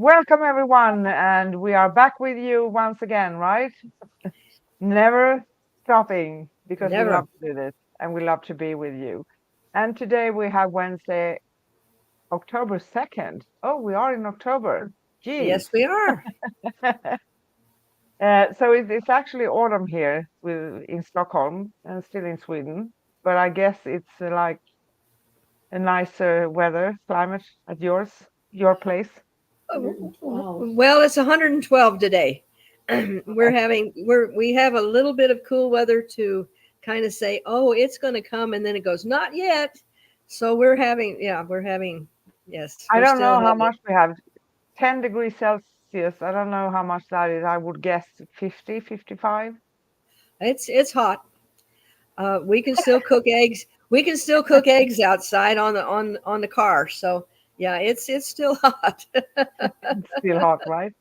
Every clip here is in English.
Welcome everyone, and we are back with you once again, right? Never stopping because we love Never. to do this and we love to be with you. And today we have Wednesday, October 2nd. Oh, we are in October. Geez. Yes, we are. So it's actually autumn here in Stockholm and still in Sweden, but I guess it's like a nicer weather climate at your place. Well, it's 112 today. We have a little bit of cool weather to kind of say, oh, it's going to come, and then it goes, not yet. So yes, I we're don't still know how having. much we have. 10 degrees Celsius. I don't know how much that is. I would guess 50, 55. It's hot. We can still cook eggs. We can still cook eggs outside on the car. So yeah, it's still hot. It's still hot, right?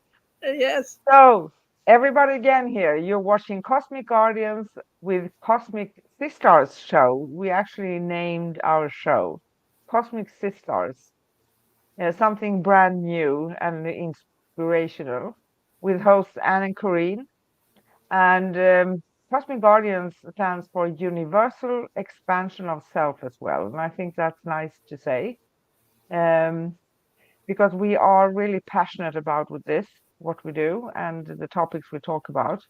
Yes. So, everybody again here, you're watching Cosmic Guardians with Cosmic Sis-Stars show. We actually named our show Cosmic Sis-Stars, something brand new and inspirational with hosts Anne and Corinne. And Cosmic Guardians stands for Universal Expansion of Self as well. And I think that's nice to say um, because we are really passionate about with this, what we do, and the topics we talk about.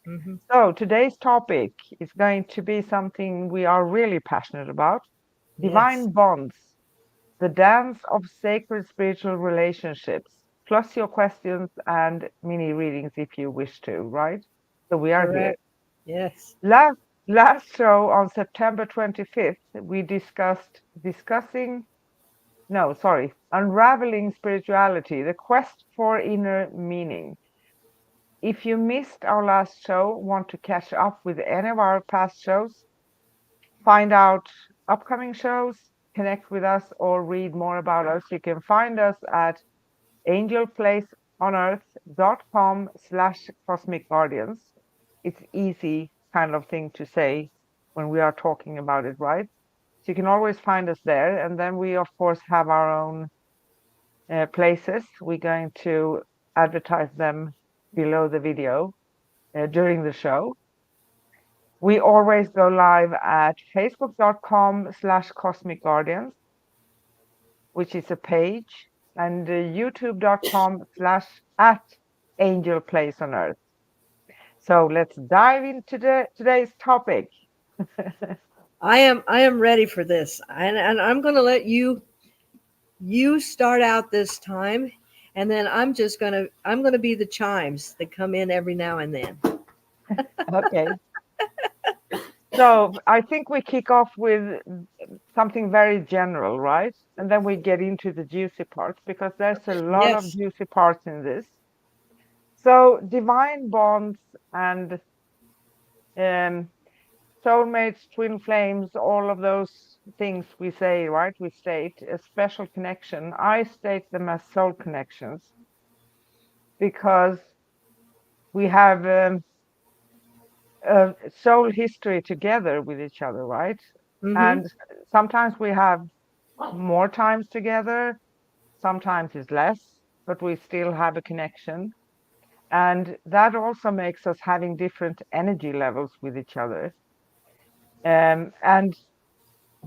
Hmm. So today's topic is going to be something we are really passionate about: Yes. divine bonds, the dance of sacred spiritual relationships, plus your questions and mini readings if you wish to, right? So we are here. Correct. Yes. Last last show on September 25th, we discussing no, sorry, unraveling spirituality, the quest for inner meaning. If you missed our last show, want to catch up with any of our past shows, find out upcoming shows, connect with us, or read more about us, you can find us at angelplaceonearth.com/cosmic guardians. It's easy kind of thing to say when we are talking about it, right? So you can always find us there. And then we, of course, have our own places. We're going to advertise them below the video during the show. We always go live at facebook.com/cosmic guardians, which is a page, and youtube.com/at angel place on earth. So let's dive into today's topic. I am ready for this, and I'm going to let you start out this time, and then I'm gonna be the chimes that come in every now and then. Okay. So I think we kick off with something very general, right? And then we get into the juicy parts because there's a lot of Yes. juicy parts in this. So divine bonds and um, soulmates, twin flames, all of those things we say, right? We state a special connection. I state them as soul connections because we have a soul history together with each other, right? Mm-hmm. And sometimes we have more times together, sometimes it's less, but we still have a connection. And that also makes us having different energy levels with each other. And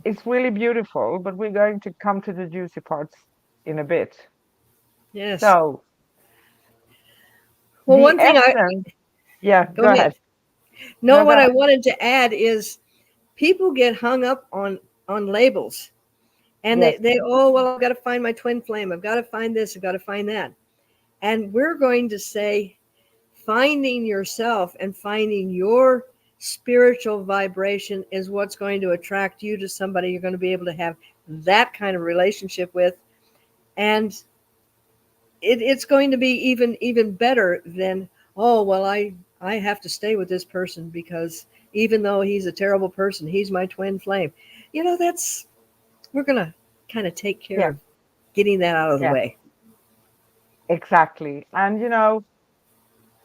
it's really beautiful, but we're going to come to the juicy parts in a bit. Yes. So Well, the one thing I essence, yeah, go go ahead. ahead. No, No, go what I ahead. wanted to add is people get hung up on labels, and Yes, they oh well, I've got to find my twin flame. I've got to find this. I've got to find that. And we're going to say finding yourself and finding your spiritual vibration is what's going to attract you to somebody you're going to be able to have that kind of relationship with, and it's going to be even better than, oh well, I have to stay with this person because even though he's a terrible person, he's my twin flame. That's we're going to kind of take care yeah, of getting that out of the yeah, way. exactly. And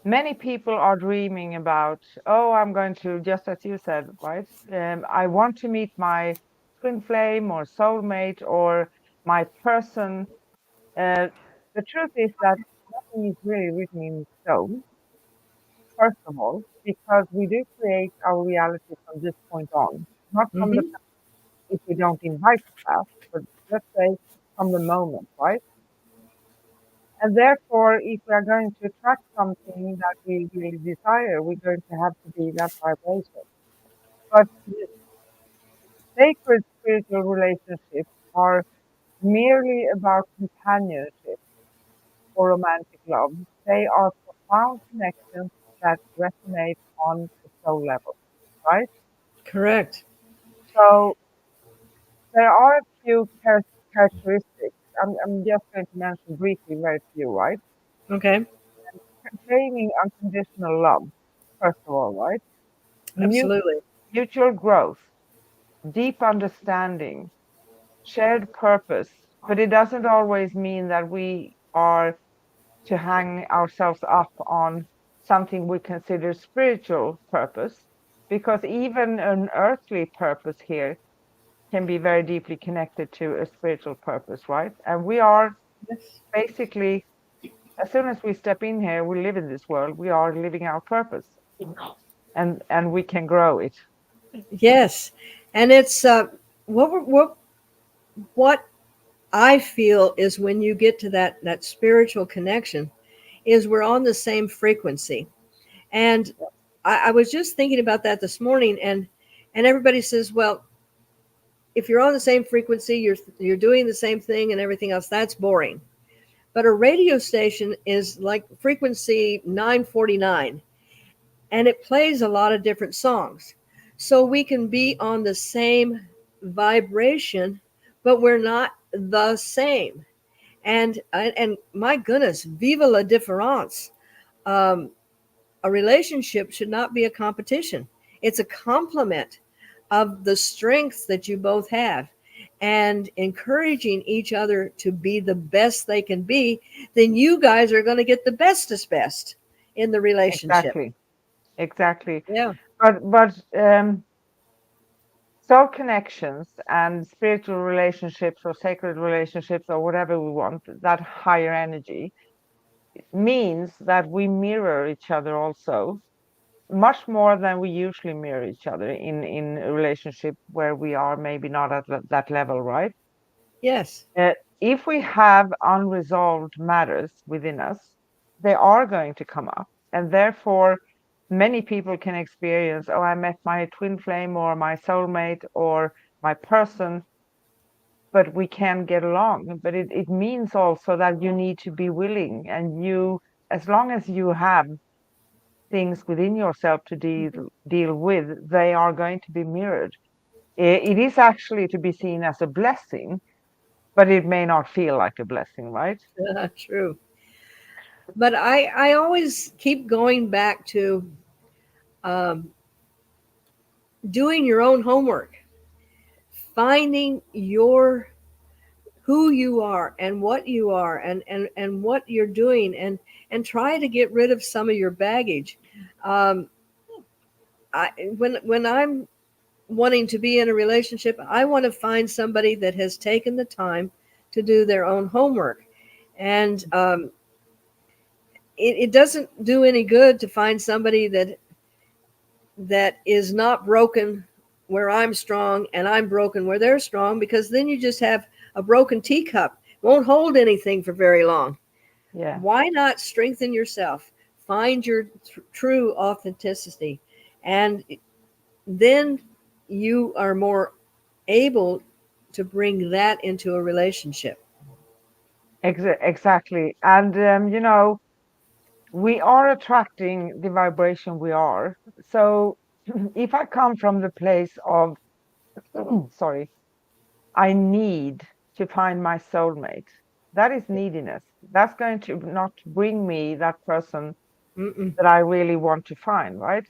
many people are dreaming about, oh, I'm going to, just as you said, right? I want to meet my twin flame or soulmate or my person. Uh, the truth is that nothing is really written in stone, first of all, because we do create our reality from this point on, not from the Hmm. past if we don't invite the past, but let's say from the moment, right? And therefore, if we are going to attract something that we really desire, we're going to have to be that vibration. But sacred spiritual relationships are merely about companionship or romantic love. They are profound connections that resonate on the soul level, right? Correct. So there are a few characteristics. I'm just going to mention briefly very few, right? Okay. Containing unconditional love, first of all, right? Mu- Absolutely. Mutual growth, deep understanding, shared purpose. But it doesn't always mean that we are to hang ourselves up on something we consider spiritual purpose, because even an earthly purpose here can be very deeply connected to a spiritual purpose, right? And we are Yes. basically, as soon as we step in here, we live in this world, we are living our purpose, and we can grow it. Yes. And it's what I feel is when you get to that spiritual connection is we're on the same frequency. And I was just thinking about that this morning, and everybody says, well, if you're on the same frequency, you're doing the same thing and everything else, that's boring. But a radio station is like frequency 949, and it plays a lot of different songs. So we can be on the same vibration, but we're not the same. And my goodness, viva la difference. Um, a relationship should not be a competition. It's a complement of the strengths that you both have, and encouraging each other to be the best they can be. Then you guys are going to get the bestest best in the relationship. Exactly, exactly. Yeah. But soul connections and spiritual relationships or sacred relationships or whatever we want, that higher energy means that we mirror each other also much more than we usually mirror each other in a relationship where we are maybe not at that level, right? Yes. If we have unresolved matters within us, they are going to come up, and therefore many people can experience, oh, I met my twin flame or my soulmate or my person, but we can get along. But it means also that you need to be willing, and you, as long as you have things within yourself to deal with, they are going to be mirrored. It is actually to be seen as a blessing, but it may not feel like a blessing, right? True. But I always keep going back to um, doing your own homework, finding your who you are and what you are, and what you're doing, and try to get rid of some of your baggage. um, when I'm wanting to be in a relationship, I want to find somebody that has taken the time to do their own homework. And it doesn't do any good to find somebody that is not broken where I'm strong and I'm broken where they're strong, because then you just have a broken teacup. Won't hold anything for very long. Yeah, Why not strengthen yourself? Find your true authenticity, and then you are more able to bring that into a relationship. exactly. And we are attracting the vibration we are. So if I come from the place of, sorry, I need to find my soulmate, that is neediness. That's going to not bring me that person Mm-mm. that I really want to find, right?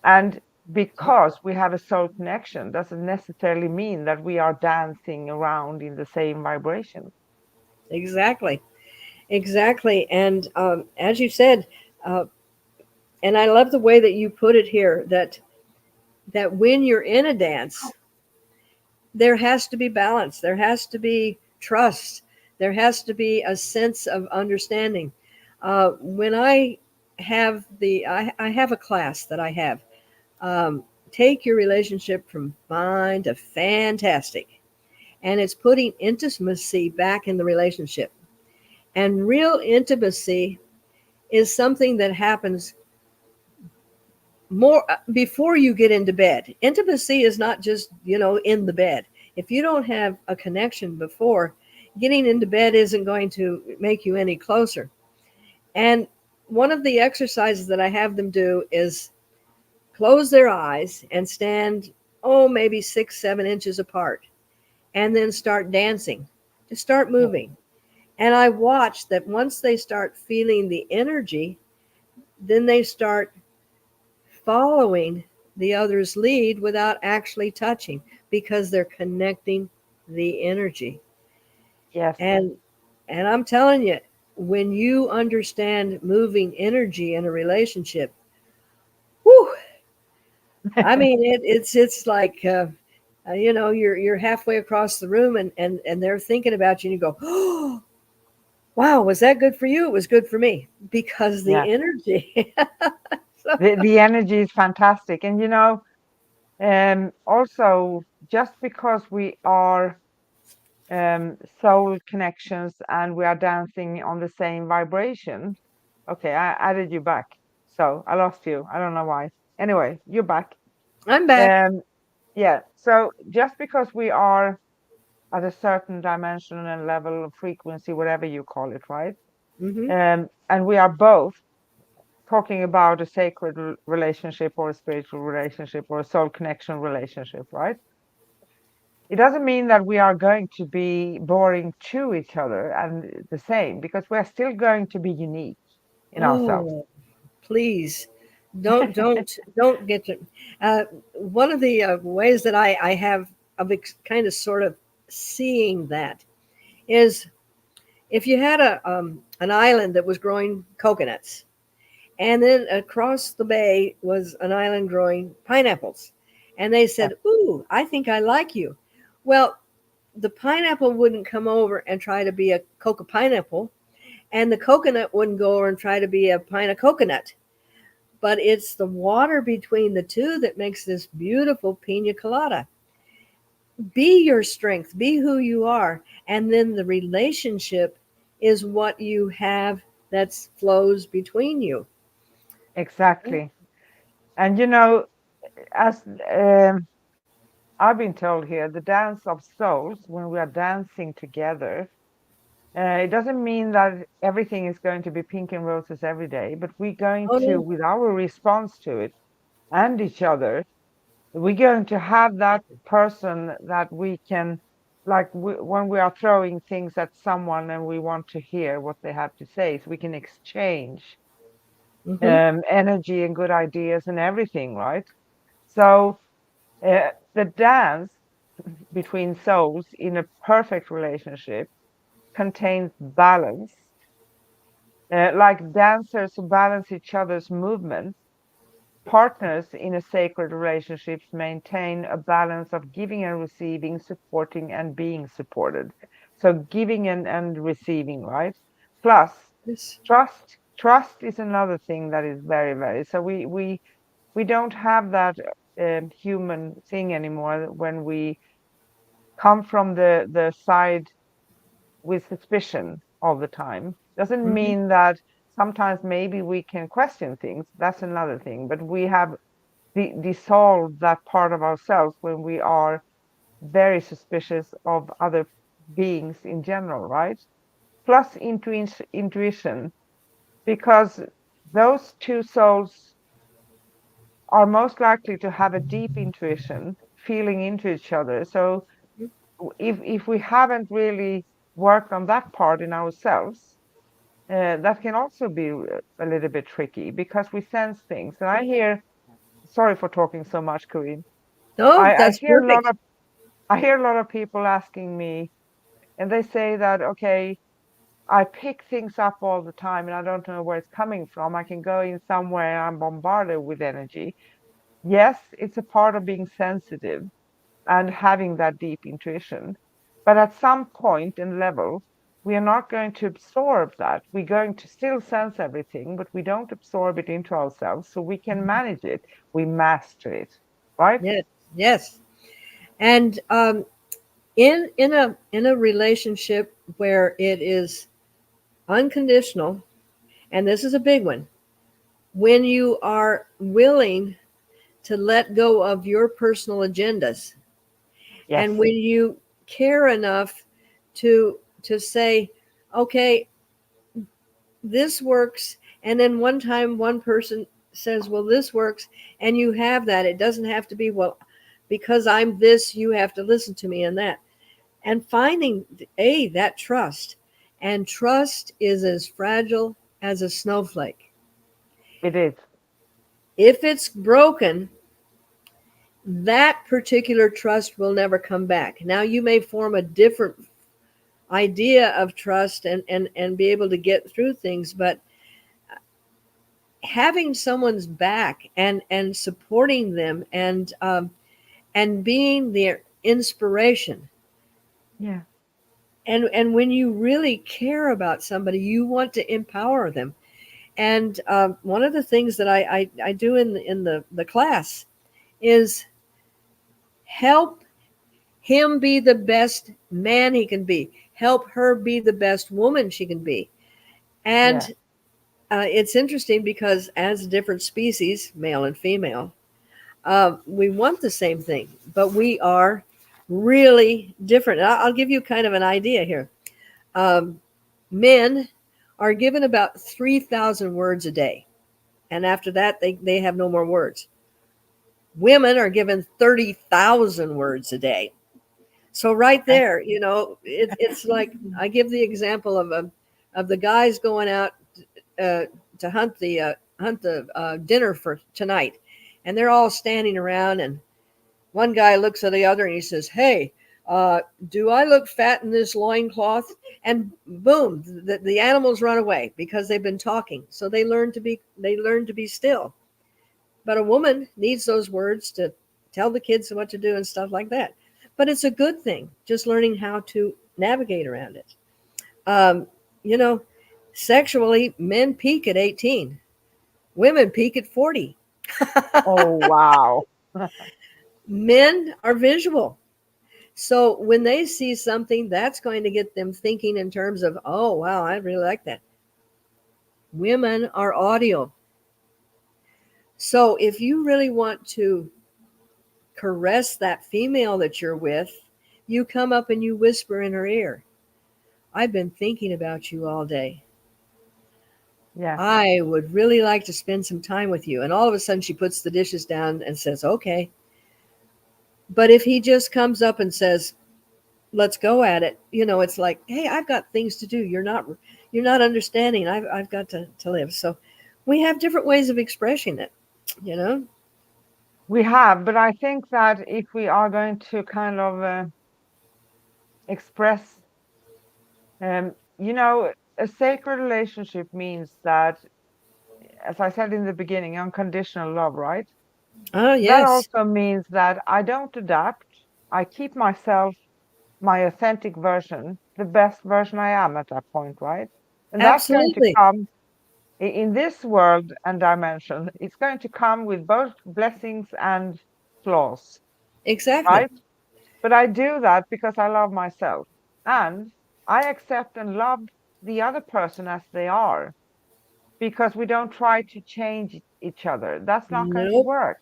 And because we have a soul connection doesn't necessarily mean that we are dancing around in the same vibration. Exactly, exactly. And as you said, uh, and I love the way that you put it here, that when you're in a dance, there has to be balance. There has to be trust. There has to be a sense of understanding. When I have I have a class that I have. Um, Take your relationship from fine to fantastic. And it's putting intimacy back in the relationship. And real intimacy is something that happens more before you get into bed. Intimacy is not just, in the bed. If you don't have a connection before, getting into bed isn't going to make you any closer. And one of the exercises that I have them do is close their eyes and stand, maybe 6, 7 inches apart, and then start dancing. Just start Yeah. moving. And I watch that once they start feeling the energy, then they start following the other's lead without actually touching because they're connecting the energy. Yes. And I'm telling you, when you understand moving energy in a relationship, whew, I mean it's like you're halfway across the room and they're thinking about you and you go, oh, wow, was that good for you? It was good for me because Yeah. the energy. So, The energy is fantastic. And also, just because we are soul connections and we are dancing on the same vibration. Okay, I added you back. So I lost you. I don't know why. Anyway, you're back. I'm back. Um, yeah. So just because we are at a certain dimension and level of frequency, whatever you call it, right? Hmm. And we are both talking about a sacred relationship or a spiritual relationship or a soul connection relationship, right? It doesn't mean that we are going to be boring to each other and the same, because we're still going to be unique in ourselves. Oh, please don't get to. One of the ways that I have of kind of sort of seeing that is if you had an island that was growing coconuts, and then across the bay was an island growing pineapples, and they Yeah, said, "Ooh, I think I like you." Well, the pineapple wouldn't come over and try to be a coca pineapple, and the coconut wouldn't go over and try to be a pine of coconut. But it's the water between the two that makes this beautiful pina colada. Be your strength, be who you are, and then the relationship is what you have that flows between you. exactly. And as I've been told here, the dance of souls, when we are dancing together, it doesn't mean that everything is going to be pink and roses every day, but we're going Oh to, no. with our response to it and each other, we're going to have that person that we can, like when we are throwing things at someone and we want to hear what they have to say, so we can exchange Mm-hmm. energy and good ideas and everything, right? So the dance between souls in a perfect relationship contains balance, like dancers who balance each other's movements. Partners in a sacred relationships maintain a balance of giving and receiving, supporting and being supported. So giving and receiving, right? Plus Yes. trust. Trust is another thing that is very, very. So we don't have that human thing anymore when we come from the side with suspicion all the time. Doesn't Mm-hmm. mean that sometimes maybe we can question things. That's another thing. But we have dissolve that part of ourselves when we are very suspicious of other beings in general, right? Plus intuition, because those two souls are most likely to have a deep intuition, feeling into each other. So if we haven't really worked on that part in ourselves, that can also be a little bit tricky because we sense things. And I hear, sorry for talking so much, Corinne. No, I that's hear a lot perfect. of I hear a lot of people asking me, and they say that, okay, I pick things up all the time and I don't know where it's coming from. I can go in somewhere and I'm bombarded with energy. Yes, it's a part of being sensitive and having that deep intuition. But at some point and level, we are not going to absorb that. We're going to still sense everything, but we don't absorb it into ourselves, so we can manage it. We master it, right? Yes, yes. And in a relationship where it is unconditional, and this is a big one, when you are willing to let go of your personal agendas, and Yes, when you care enough to say, okay, this works, and then one time one person says, well, this works, and you have that. It doesn't have to be, well, because I'm this, you have to listen to me, and that. And finding that trust, and trust is as fragile as a snowflake. it is. If it's broken, that particular trust will never come back. Now you may form a different idea of trust, and be able to get through things, but having someone's back, and supporting them, and being their inspiration. Yeah. And when you really care about somebody, you want to empower them. And one of the things that I do in the class is help him be the best man he can be, help her be the best woman she can be. And Yeah. it's interesting because as different species, male and female, we want the same thing, but we are really different. I'll give you kind of an idea here. Um, Men are given about 3,000 words a day, and after that, they have no more words. Women are given 30,000 words a day. So right Okay. there, it's like I give the example of the guys going out uh, to hunt the dinner for tonight, and they're all standing around, and one guy looks at the other and he says, "Hey, do I look fat in this loincloth?" And boom, the animals run away because they've been talking. So they learn to be still. But a woman needs those words to tell the kids what to do and stuff like that. But it's a good thing, just learning how to navigate around it. Um, you know, Sexually, men peak at 18, women peak at 40. Oh, wow. Men are visual. So when they see something, that's going to get them thinking in terms of, oh, wow, I really like that. Women are audio. So if you really want to caress that female that you're with, you come up and you whisper in her ear, I've been thinking about you all day. Yeah. I would really like to spend some time with you. And all of a sudden she puts the dishes down and says, okay. But if he just comes up and says, let's go at it, it's like, hey, I've got things to do. You're not understanding. I've got to live. So we have different ways of expressing it, you know? We have, but I think that if we are going to kind of express, a sacred relationship means that, as I said in the beginning, unconditional love, right? Oh, That yes, also means that I don't adapt. I keep myself, my authentic version, the best version I am at that point, right? And that's going to absolutely. come in this world and dimension. It's going to come with both blessings and flaws, Exactly. right? But I do that because I love myself and I accept and love the other person as they are because we don't try to change each other. That's not going to Nope. work.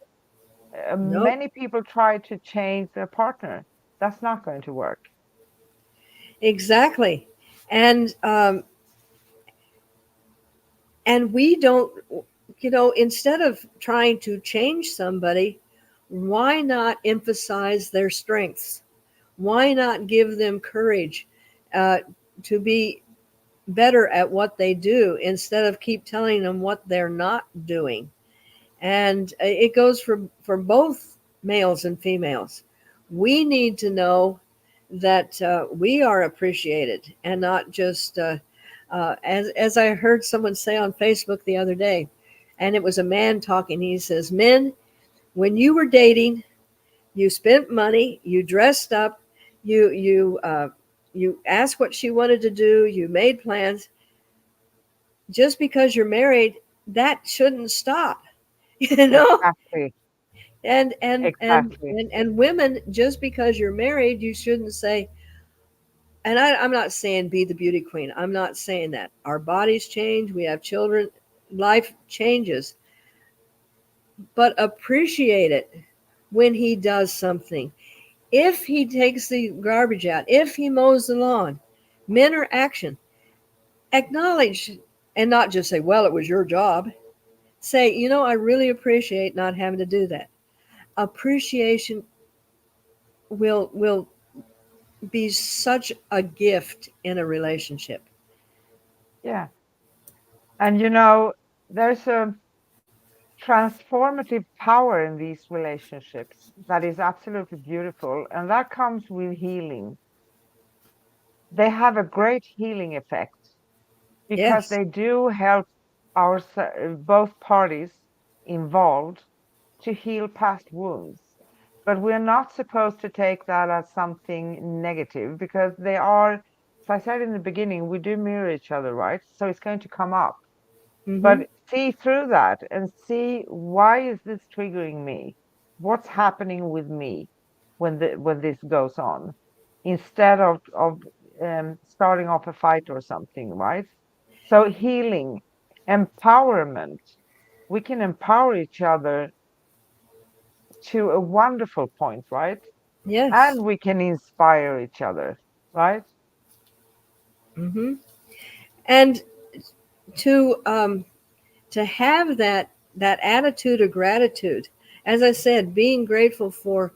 Nope. Many people try to change their partner. That's not going to work. Exactly. And we don't, instead of trying to change somebody, why not emphasize their strengths? Why not give them courage uh, to be better at what they do instead of keep telling them what they're not doing? And it goes for both males and females. We need to know that we are appreciated, and not just as I heard someone say on Facebook the other day, and it was a man talking. He says, "Men, when you were dating, you spent money, you dressed up, you you asked what she wanted to do, you made plans. Just because you're married, that shouldn't stop. You know? Exactly. Exactly. And women, just because you're married, you shouldn't say, and I'm not saying be the beauty queen. I'm not saying that. Our bodies change, we have children, life changes, but appreciate it when he does something. If he takes the garbage out, if he mows the lawn, men are action. Acknowledge and not just say, well, it was your job. Say, I really appreciate not having to do that. Appreciation will be such a gift in a relationship. Yeah. And there's a transformative power in these relationships that is absolutely beautiful, and that comes with healing. They have a great healing effect because Yes. they do help both parties involved to heal past wounds. But we're not supposed to take that as something negative because they are, as I said in the beginning, we do mirror each other, right? So it's going to come up. Mm-hmm. But see through that and see, why is this triggering me? What's happening with me when this goes on? Instead of starting off a fight or something, right? So healing, empowerment. We can empower each other to a wonderful point, right? Yes. And we can inspire each other, right? Mm-hmm. And to have that attitude of gratitude, as I said, being grateful for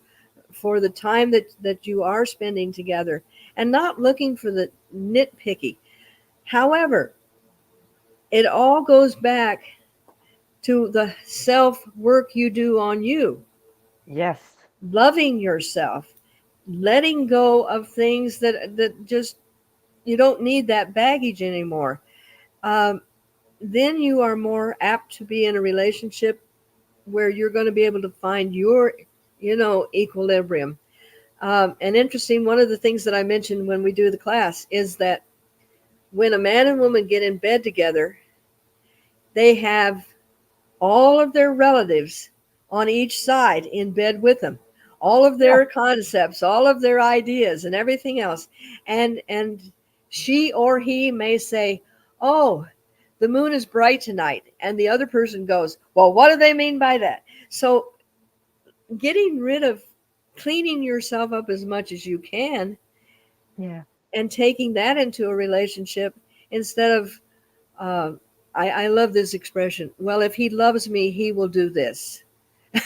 the time that you are spending together, and not looking for the nitpicky. However, it all goes back to the self work you do on you, Yes. loving yourself, letting go of things that just you don't need that baggage anymore. Um, then you are more apt to be in a relationship where you're going to be able to find your, equilibrium. And interesting, one of the things that I mentioned when we do the class is that when a man and woman get in bed together, they have all of their relatives on each side in bed with them, all of Yeah. their concepts, all of their ideas and everything else. And she or he may say, oh, the moon is bright tonight, and the other person goes, well, what do they mean by that? So getting rid of, cleaning yourself up as much as you can, Yeah. and taking that into a relationship instead of uh, I love this expression, well, if he loves me, he will do this.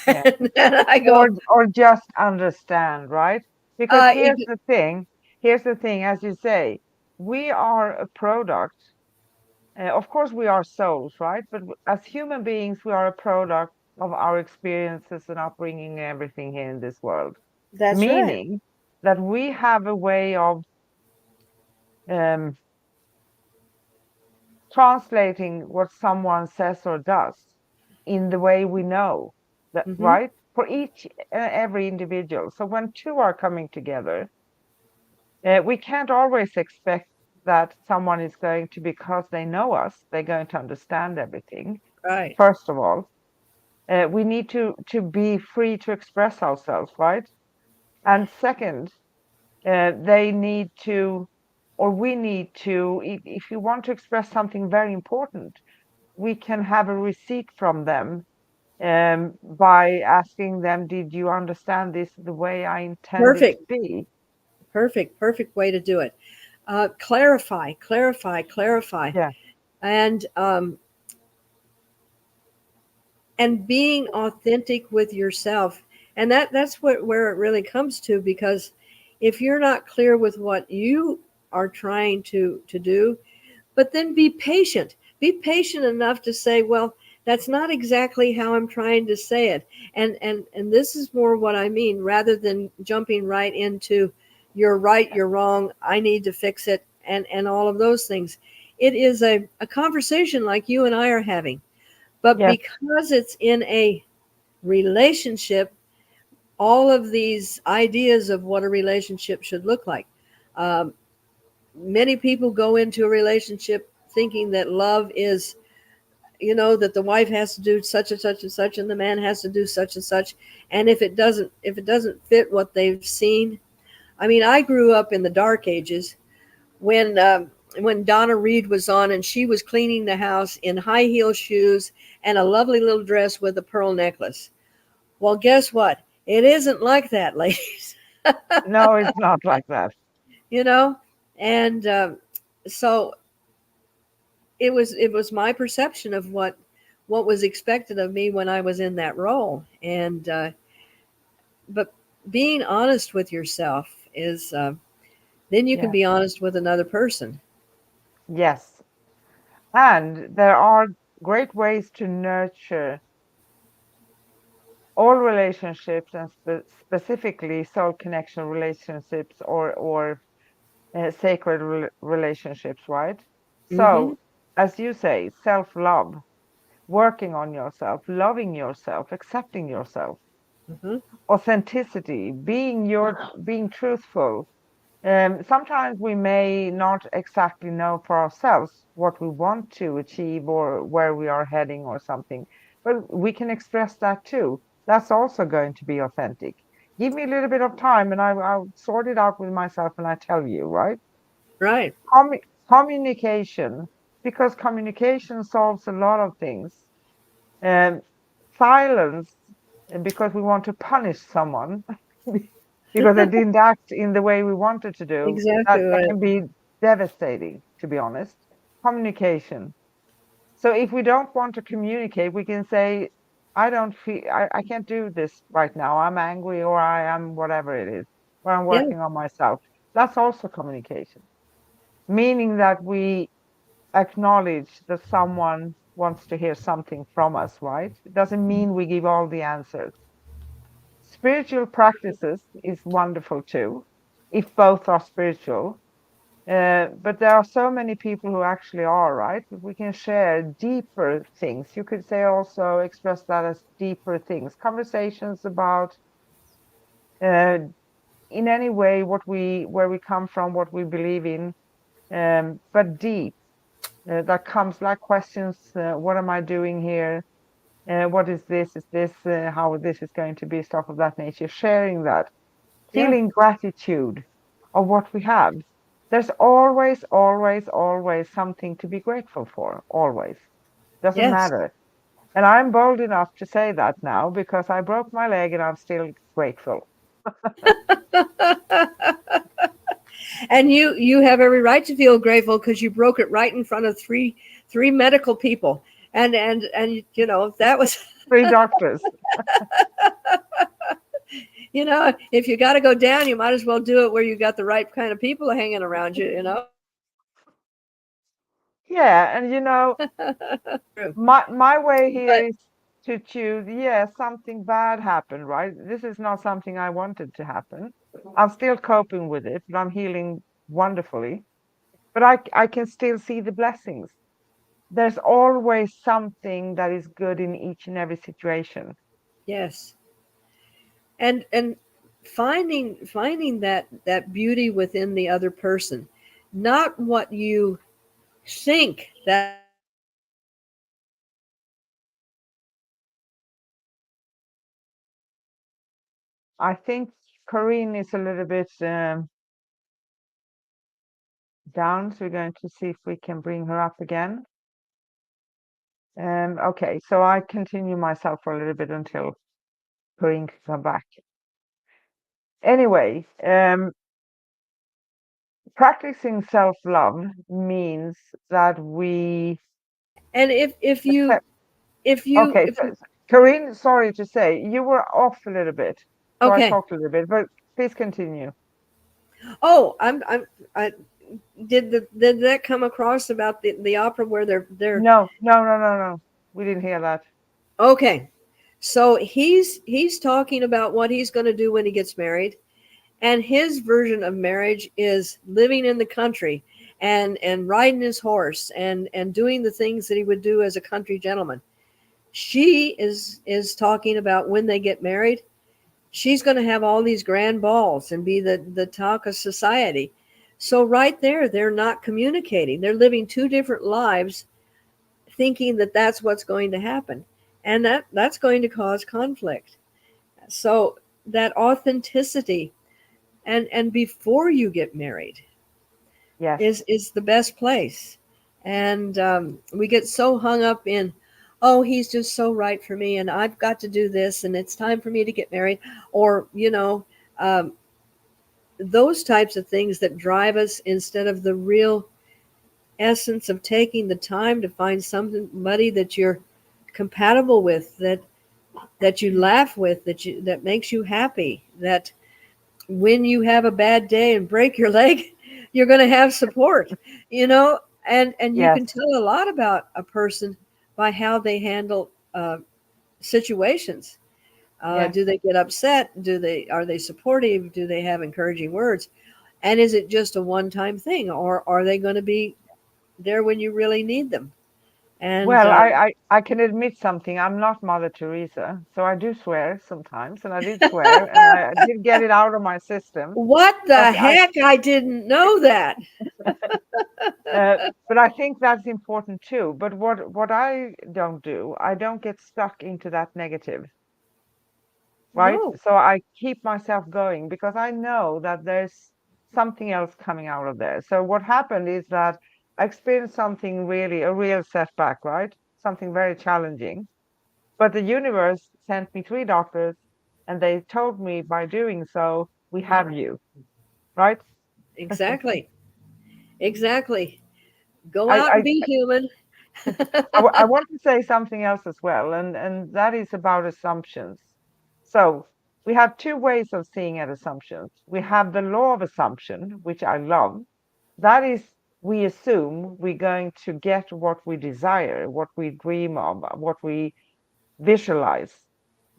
Yeah. And I or go, or just understand, right? Because uh, here's the thing, as you say, we are a product. Of course we are souls, right? But as human beings, we are a product of our experiences and upbringing and everything here in this world, that's right. meaning that we have a way of um, translating what someone says or does in the way we know that, Hmm. right? For each every individual. So when two are coming together, we can't always expect that someone is going to, because they know us, they're going to understand everything. Right. First of all, we need to be free to express ourselves, right? And second, they need to, or we need to, if you want to express something very important, we can have a receipt from them, by asking them, did you understand this the way I intended to Perfect. be? Perfect way to do it. Clarify, clarify, clarify. Yeah. And being authentic with yourself. And that's where it really comes to, because if you're not clear with what you are trying to do, but then be patient. Be patient enough to say, well, that's not exactly how I'm trying to say it. And this is more what I mean, rather than jumping right into you're right, you're wrong, I need to fix it, and all of those things. It is a conversation like you and I are having. But Yes. because it's in a relationship, all of these ideas of what a relationship should look like. Um, many people go into a relationship thinking that love is, that the wife has to do such and such and such, and the man has to do such and such. And if it doesn't fit what they've seen. I mean, I grew up in the dark ages when Donna Reed was on, and she was cleaning the house in high heel shoes and a lovely little dress with a pearl necklace. Well, guess what? It isn't like that, ladies. No, it's not like that. you know, and so it was my perception of what was expected of me when I was in that role, and but being honest with yourself is then you can Yes, be honest with another person. yes. And there are great ways to nurture all relationships and specifically soul connection relationships or sacred relationships, right? Mm-hmm. So, as you say, self-love, working on yourself, loving yourself, accepting yourself, Mm-hmm. authenticity, being truthful. Sometimes we may not exactly know for ourselves what we want to achieve or where we are heading or something, but we can express that too. That's also going to be authentic. Give me a little bit of time and I'll sort it out with myself and I tell you, right? Right. Communication, because communication solves a lot of things. Um, Silence, because we want to punish someone because they didn't act in the way we wanted to do. Exactly That right. can be devastating, to be honest. Communication. So if we don't want to communicate, we can say, I don't feel, I can't do this right now. I'm angry or I am whatever it is, or I'm Yeah. working on myself. That's also communication, meaning that we acknowledge that someone wants to hear something from us, right? It doesn't mean we give all the answers. Spiritual practices is wonderful too, if both are spiritual. But there are so many people who actually are, right? We can share deeper things. You could say also express that as deeper things, conversations about uh, in any way where we come from, what we believe in, but deep. That comes like questions: What am I doing here? What is this? Is this how this is going to be? Stuff of that nature. Sharing that, Yeah. feeling gratitude of what we have. There's always, always, always something to be grateful for. Always. Doesn't Yes. matter. And I'm bold enough to say that now because I broke my leg and I'm still grateful. And you have every right to feel grateful because you broke it right in front of three medical people. And that was, Three doctors. if you got to go down, you might as well do it where you got the right kind of people hanging around you. Yeah, and True. my way here But is to choose, yeah, something bad happened, right? This is not something I wanted to happen. I'm still coping with it, but I'm healing wonderfully. But I can still see the blessings. There's always something that is good in each and every situation. yes, and finding that beauty within the other person, not what you think that person is going to do or what you think that person is going to say. I think Corinne is a little bit down, so we're going to see if we can bring her up again. Okay, so I continue myself for a little bit until Corinne can come back. Anyway, practicing self-love means that we And accept. Okay, if so, you Corinne, sorry to say, you were off a little bit, so I okay. talked a little bit, but please continue. Oh, I did that come across about the opera where they're No, no, no, no, no. We didn't hear that. okay. So he's talking about what he's going to do when he gets married, and his version of marriage is living in the country and riding his horse and doing the things that he would do as a country gentleman. She is talking about when they get married, she's going to have all these grand balls and be the talk of society. So right there, they're not communicating. They're living two different lives, thinking that that's what's going to happen, and that's going to cause conflict. So that authenticity, and before you get married, Yes. is the best place. And we get so hung up in, oh, he's just so right for me, and I've got to do this, and it's time for me to get married, or um, those types of things that drive us, instead of the real essence of taking the time to find somebody that you're compatible with, that you laugh with, that makes you happy, that when you have a bad day and break your leg, you're going to have support, you know, and you Yes. can tell a lot about a person by how they handle situations. Yes. Do they get upset? Are they supportive? Do they have encouraging words? And is it just a one-time thing, or are they going to be there when you really need them? And Well, I can admit something. I'm not Mother Teresa, so I do swear sometimes, and I did swear, and I did get it out of my system. what But the heck? I didn't know that. uh, but I think that's important too. But what I don't do, I don't get stuck into that negative, right? No. So I keep myself going because I know that there's something else coming out of there. So what happened is that I experienced something really, a real setback, right? Something very challenging. But the universe sent me three doctors, and they told me by doing so, we have you, right? Exactly. Exactly. Go I, out and I, be human. I want to say something else as well, and that is about assumptions. So we have two ways of seeing at assumptions. We have the law of assumption, which I love. That is, we assume we're going to get what we desire, what we dream of, what we visualize.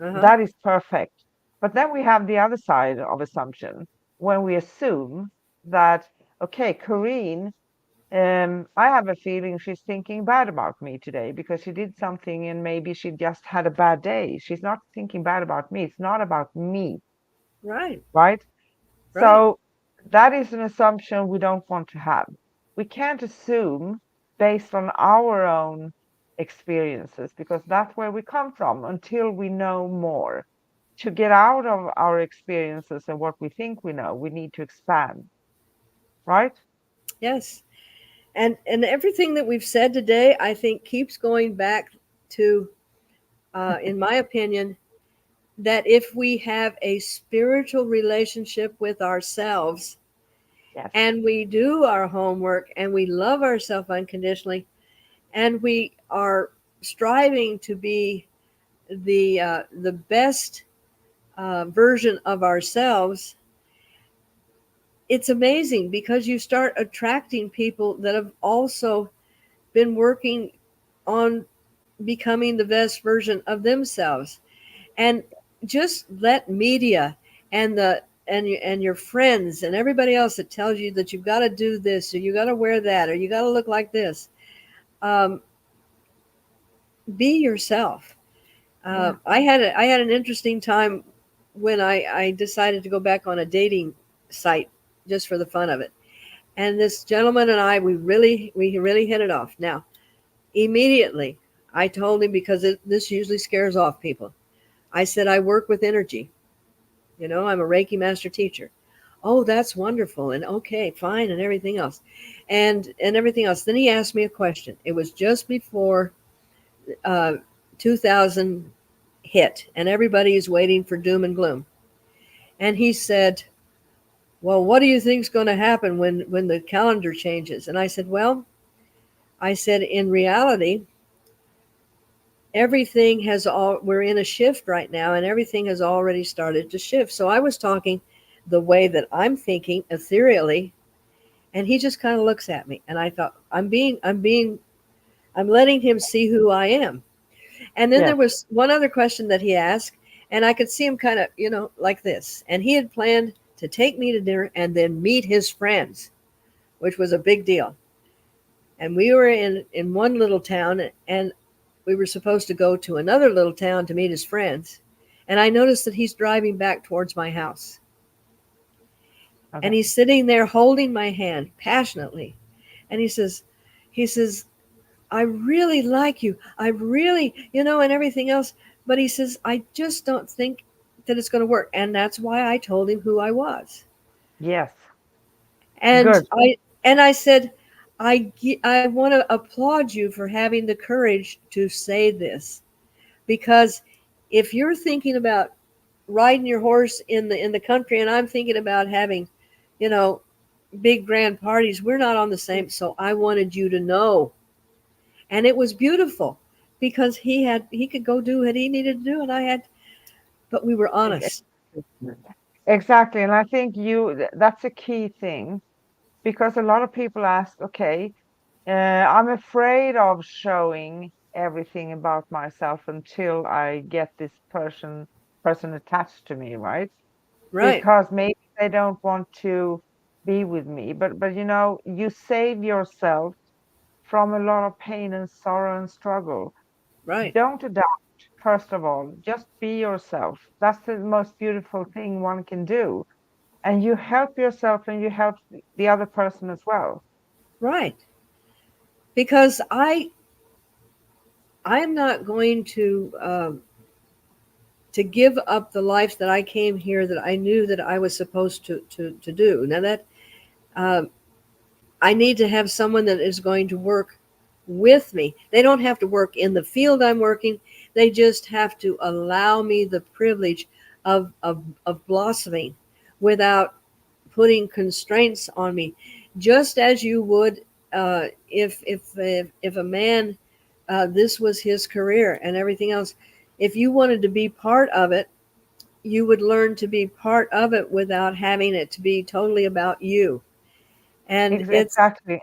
Uh-huh. That is perfect. But then we have the other side of assumption when we assume that, okay, Corrine, I have a feeling she's thinking bad about me today because she did something and maybe she just had a bad day. She's not thinking bad about me. It's not about me, Right. right? Right. So that is an assumption we don't want to have. We can't assume based on our own experiences because that's where we come from until we know more. To get out of our experiences and what we think we know, we need to expand, right? Yes. And everything that we've said today, I think, keeps going back to, in my opinion, that if we have a spiritual relationship with ourselves, Yes, and we do our homework, and we love ourselves unconditionally, and we are striving to be the best version of ourselves, it's amazing because you start attracting people that have also been working on becoming the best version of themselves. And just let media and your friends and everybody else that tells you that you've got to do this, or you got to wear that, or you got to look like this, um, be yourself. yeah, I had an interesting time when I decided to go back on a dating site just for the fun of it. And this gentleman and I, we really hit it off. Now, immediately, I told him, because this usually scares off people. I said, I work with energy. I'm a Reiki master teacher. Oh, that's wonderful. And okay, fine, and everything else. And everything else. Then he asked me a question. It was just before uh, 2000 hit, and everybody is waiting for doom and gloom. And he said, well, what do you think is going to happen when the calendar changes? And I said, well, I said, in reality, everything has all we're in a shift right now, and everything has already started to shift. So I was talking the way that I'm thinking ethereally, and he just kind of looks at me, and I thought, I'm letting him see who I am. And then there yes, was one other question that he asked, and I could see him kind of, like this. And he had planned to take me to dinner and then meet his friends, which was a big deal. And we were in one little town, and we were supposed to go to another little town to meet his friends. And I noticed that he's driving back towards my house. And Okay. he's sitting there holding my hand passionately. And he says, I really like you. I really, and everything else. But he says, I just don't think that it's going to work. And that's why I told him who I was. Yes. And Good. I said, I want to applaud you for having the courage to say this, because if you're thinking about riding your horse in the country, and I'm thinking about having, you know, big grand parties, we're not on the same. So I wanted you to know, and it was beautiful because he could go do what he needed to do, and I had, but we were Ex- honest. Exactly. And I think that's a key thing because a lot of people ask, okay, I'm afraid of showing everything about myself until I get this person attached to me, right? Right, Because maybe they don't want to be with me. But you save yourself from a lot of pain and sorrow and struggle. right, Don't adapt, first of all. Just be yourself. That's the most beautiful thing one can do. And you help yourself and you help the other person as well. right. Because I'm not going to give up the life that I came here, that I knew that I was supposed to do. Now that um, I need to have someone that is going to work with me. They don't have to work in the field I'm working. They just have to allow me the privilege of blossoming without putting constraints on me, just as you would if a man, this was his career and everything else. If you wanted to be part of it, you would learn to be part of it without having it to be totally about you. And it's Exactly.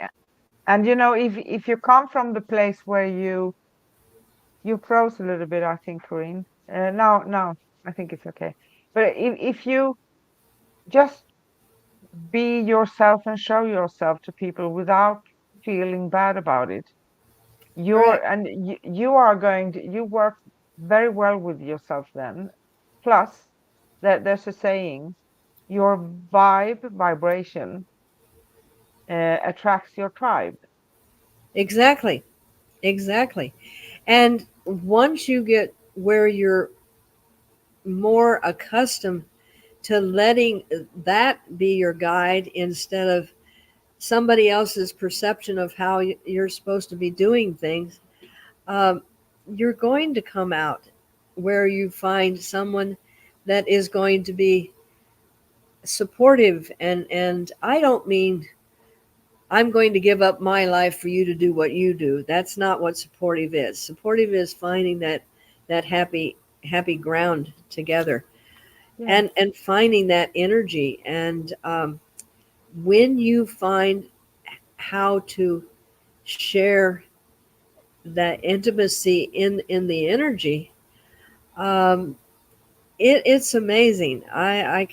And if you come from the place where you froze a little bit, I think, Corinne. No, I think it's okay. But if you just be yourself and show yourself to people without feeling bad about it, correct. you are going to you work very well with yourself then. Plus, there's a saying, your vibration attracts your tribe. Exactly. Exactly. And once you get where you're more accustomed to letting that be your guide instead of somebody else's perception of how you're supposed to be doing things, um, you're going to come out where you find someone that is going to be supportive. And I don't mean I'm going to give up my life for you to do what you do. That's not what supportive is. Supportive is finding that happy ground together, Yes. and finding that energy. And when you find how to share that intimacy in the energy, um, it's amazing. Uh,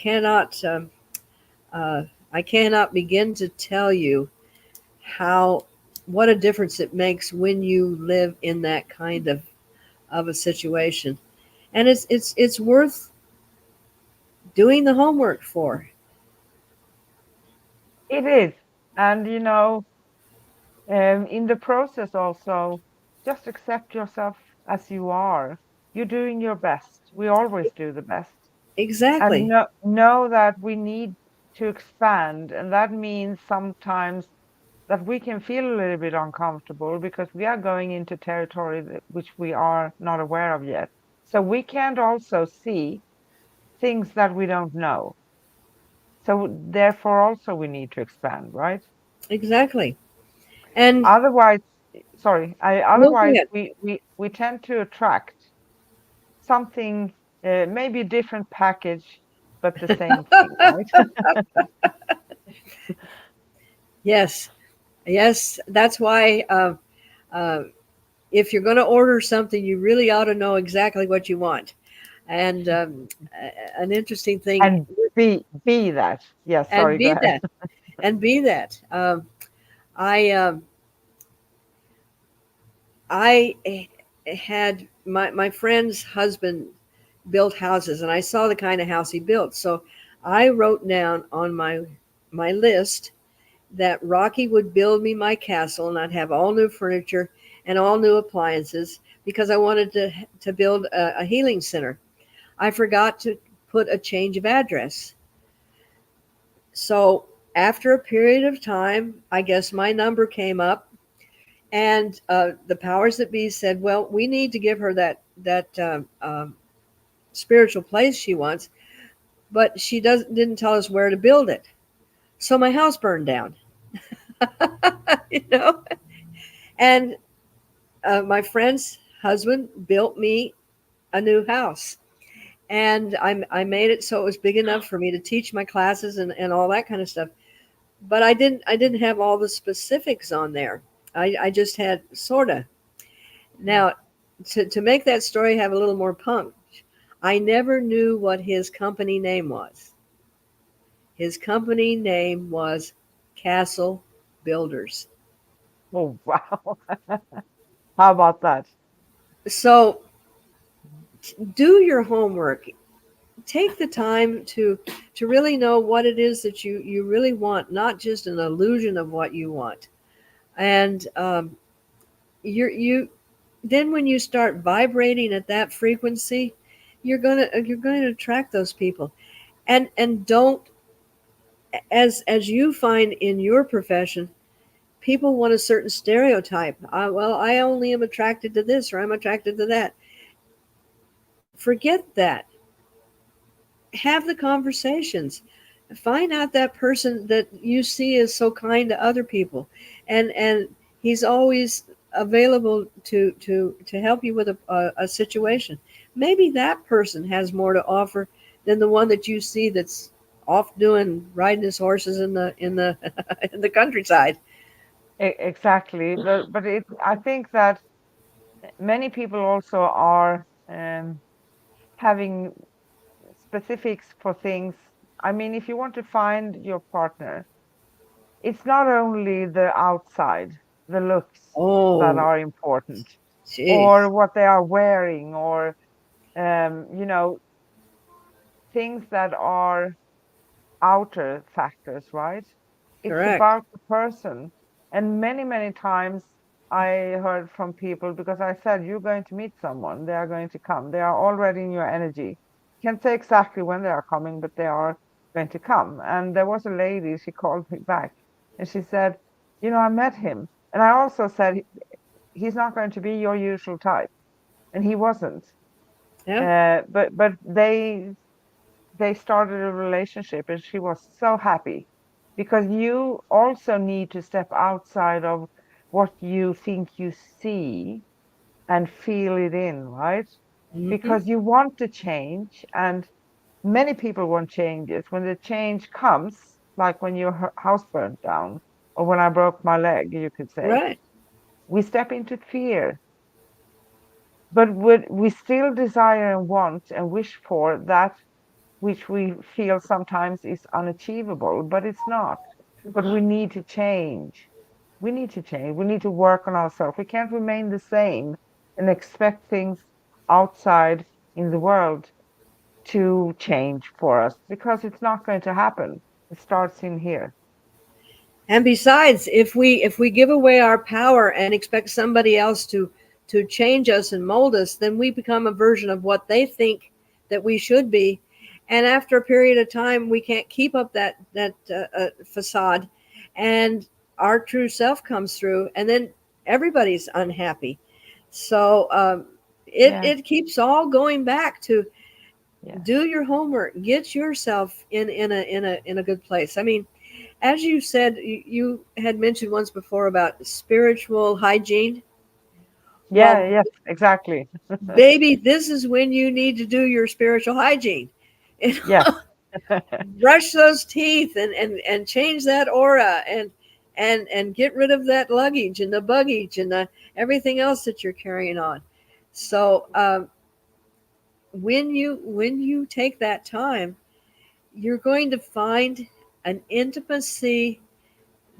I cannot begin to tell you how what a difference it makes when you live in that kind of a situation. And it's worth doing the homework for. It is. And in the process also, just accept yourself as you are. You're doing your best. We always do the best. And Exactly. know that we need to expand. And that means sometimes that we can feel a little bit uncomfortable because we are going into territory which we are not aware of yet. So we can't also see things that we don't know. So therefore also we need to expand, right? Exactly. And Otherwise, sorry, no, go otherwise ahead. we tend to attract something, maybe a different package, but the same thing, right? Yes. Yes. That's why uh, if you're going to order something, you really ought to know exactly what you want. And an interesting thing, And be that. Yes, and sorry, go be ahead. that, and be that. I I had my friend's husband built houses, and I saw the kind of house he built. So I wrote down on my my list that Rocky would build me my castle and I'd have all new furniture and all new appliances because I wanted to build a healing center. I forgot to put a change of address. So after a period of time, I guess my number came up, and the powers that be said, "Well, we need to give her that spiritual place she wants, but she didn't tell us where to build it." So my house burned down, you know. And my friend's husband built me a new house, and I made it so it was big enough for me to teach my classes and all that kind of stuff. But I didn't have all the specifics on there. I just had sorta. Yeah. Now, to make that story have a little more punch, I never knew what his company name was. His company name was Castle Builders. Oh, wow. How about that? So do your homework. Take the time to really know what it is that you really want, not just an illusion of what you want. And you then when you start vibrating at that frequency, you're going to attract those people. And don't, as you find in your profession, people want a certain stereotype. Well, I only am attracted to this, or I'm attracted to that. Forget that. Have the conversations. Find out that person that you see is so kind to other people, and he's always available to help you with a situation. Maybe that person has more to offer than the one that you see that's off doing riding his horses in the in the countryside. Exactly. But I think that many people also are having specifics for things. I mean, if you want to find your partner, it's not only the outside, the looks that Oh, are important, or jeez, what they are wearing, or you know, things that are outer factors, right? It's correct. about the person. And many, many times I heard from people, because I said, you're going to meet someone, they are going to come, they are already in your energy. Can't say exactly when they are coming, but they are going to come. And there was a lady, she called me back and she said, I met him. And I also said, he's not going to be your usual type. And he wasn't. Yeah, But they started a relationship and she was so happy, because you also need to step outside of what you think you see and feel it in, right? hmm, Because you want to change, and many people want changes. When the change comes, like when your house burned down, or when I broke my leg, you could say, right. we step into fear. But we still desire and want and wish for that which we feel sometimes is unachievable, but it's not. But we need to change. We need to change. We need to work on ourselves. We can't remain the same and expect things outside in the world to change for us, because it's not going to happen. It starts in here. And besides, if we give away our power and expect somebody else to change us and mold us, then we become a version of what they think that we should be. And after a period of time, we can't keep up that facade, and our true self comes through, and then everybody's unhappy. So it Yes, it keeps all going back to yes. do your homework, get yourself in a good place. I mean, as you said, you had mentioned once before about spiritual hygiene. Yeah, Well, yes, exactly. baby, this is when you need to do your spiritual hygiene. You Yes. know, brush those teeth and change that aura and get rid of that luggage and the buggage and everything else that you're carrying on. So when you take that time, you're going to find an intimacy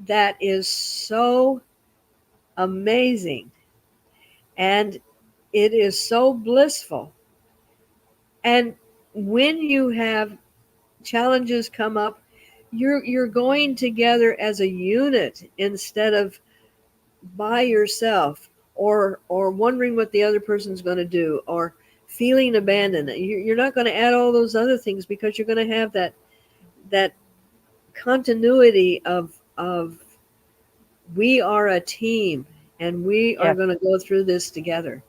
that is so amazing, and it is so blissful. And when you have challenges come up, you're going together as a unit instead of by yourself, or wondering what the other person's going to do, or feeling abandoned. You're not going to add all those other things because you're going to have that continuity of we are a team and we are Yes, going to go through this together.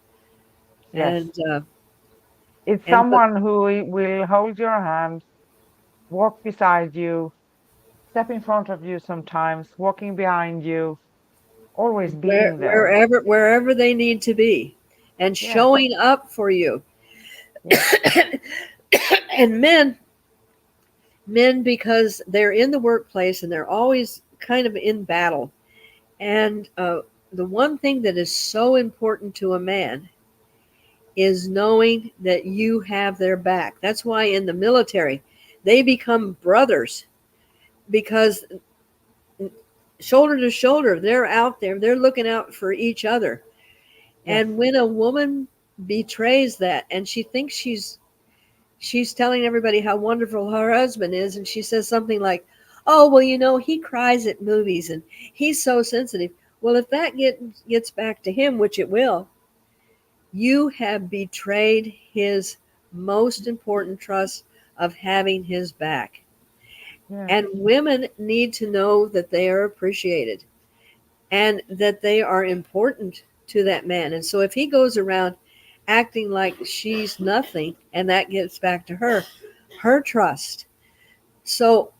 yes. And It's and but someone who will hold your hand, walk beside you, step in front of you sometimes, walking behind you, always being there. wherever they need to be, and Yes, showing up for you. yes, And men, because they're in the workplace and they're always kind of in battle. And the one thing that is so important to a man is knowing that you have their back. That's why in the military they become brothers, because shoulder to shoulder they're out there, they're looking out for each other. yes, And when a woman betrays that, and she thinks she's telling everybody how wonderful her husband is, and she says something like, "Oh, well, he cries at movies and he's so sensitive." Well, if that gets back to him, which it will, you have betrayed his most important trust of having his back. yes, And women need to know that they are appreciated and that they are important to that man. And so if he goes around acting like she's nothing, and that gets back to her trust. So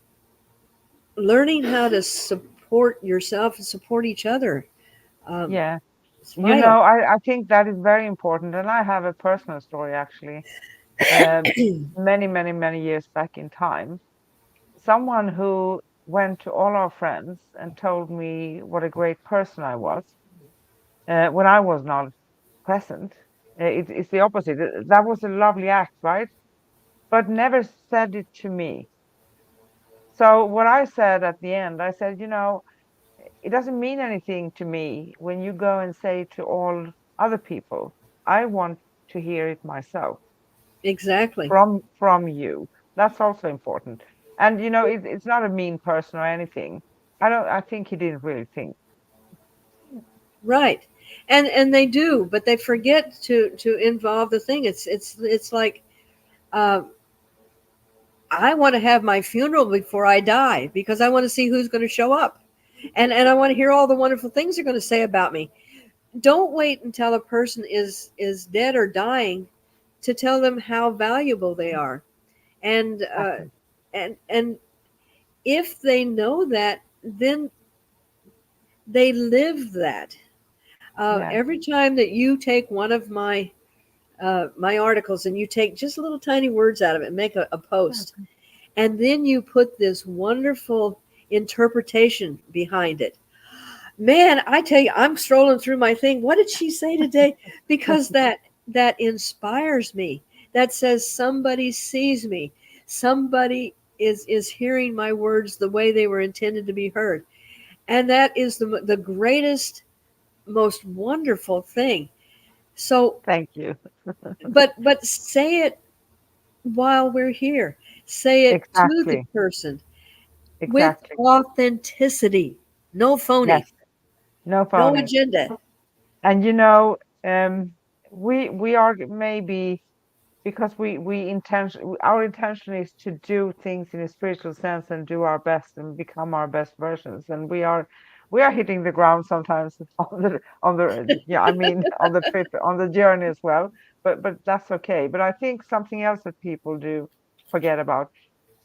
learning how to support yourself and support each other, um, yeah. is You vital. know, I think that is very important. And I have a personal story actually. Um, Many, many, many years back in time, someone who went to all our friends and told me what a great person I was when I was not present. It's the opposite. That was a lovely act, right? But never said it to me. So what I said at the end, I said, it doesn't mean anything to me when you go and say to all other people. I want to hear it myself Exactly. from you. That's also important. And it's not a mean person or anything. I think he didn't really think. Right. And they do, but they forget to involve the thing. It's like, uh, I want to have my funeral before I die because I want to see who's going to show up, and I want to hear all the wonderful things they're going to say about me. Don't wait until a person is dead or dying to tell them how valuable they are. And Exactly. and if they know that, then they live that. Yes. Every time that you take one of my articles and you take just little tiny words out of it and make a post, Exactly. and then you put this wonderful interpretation behind it. Man, I tell you, I'm strolling through my thing. What did she say today? Because that inspires me. That says somebody sees me. Somebody is hearing my words the way they were intended to be heard. And that is the greatest, most wonderful thing. So, Thank you. but say it while we're here. Say it to the Exactly. person with Exactly. authenticity. No phony, Yes. No no phony. agenda. And we are maybe because we intention our intention is to do things in a spiritual sense and do our best and become our best versions, and we are hitting the ground sometimes on the yeah, I mean, on the trip, on the journey as well, but that's okay. But I think something else that people do forget about: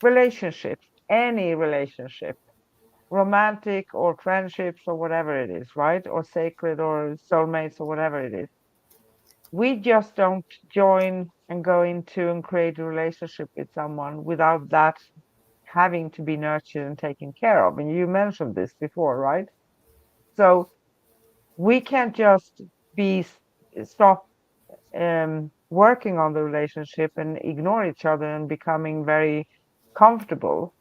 relationships, any relationship, romantic or friendships or whatever it is, right? Or sacred or soulmates or whatever it is. We just don't join and go into and create a relationship with someone without that having to be nurtured and taken care of. And you mentioned this before, right? So we can't just be stop working on the relationship and ignore each other and becoming very comfortable,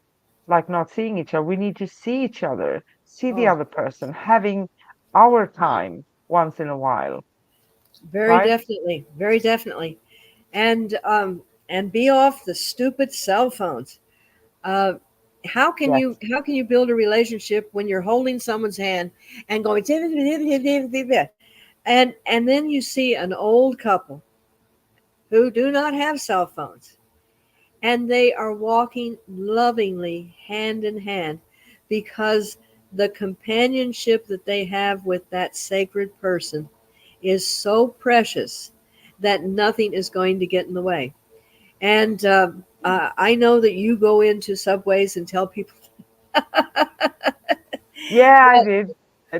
like not seeing each other. We need to see each other, see the Oh, other person, having our time once in a while, very right? definitely, very definitely. And be off the stupid cell phones. Uh, Yes. how can you build a relationship when you're holding someone's hand and going and then you see an old couple who do not have cell phones, and they are walking lovingly hand in hand because the companionship that they have with that sacred person is so precious that nothing is going to get in the way. And I know that you go into subways and tell people, Yeah, I well, did.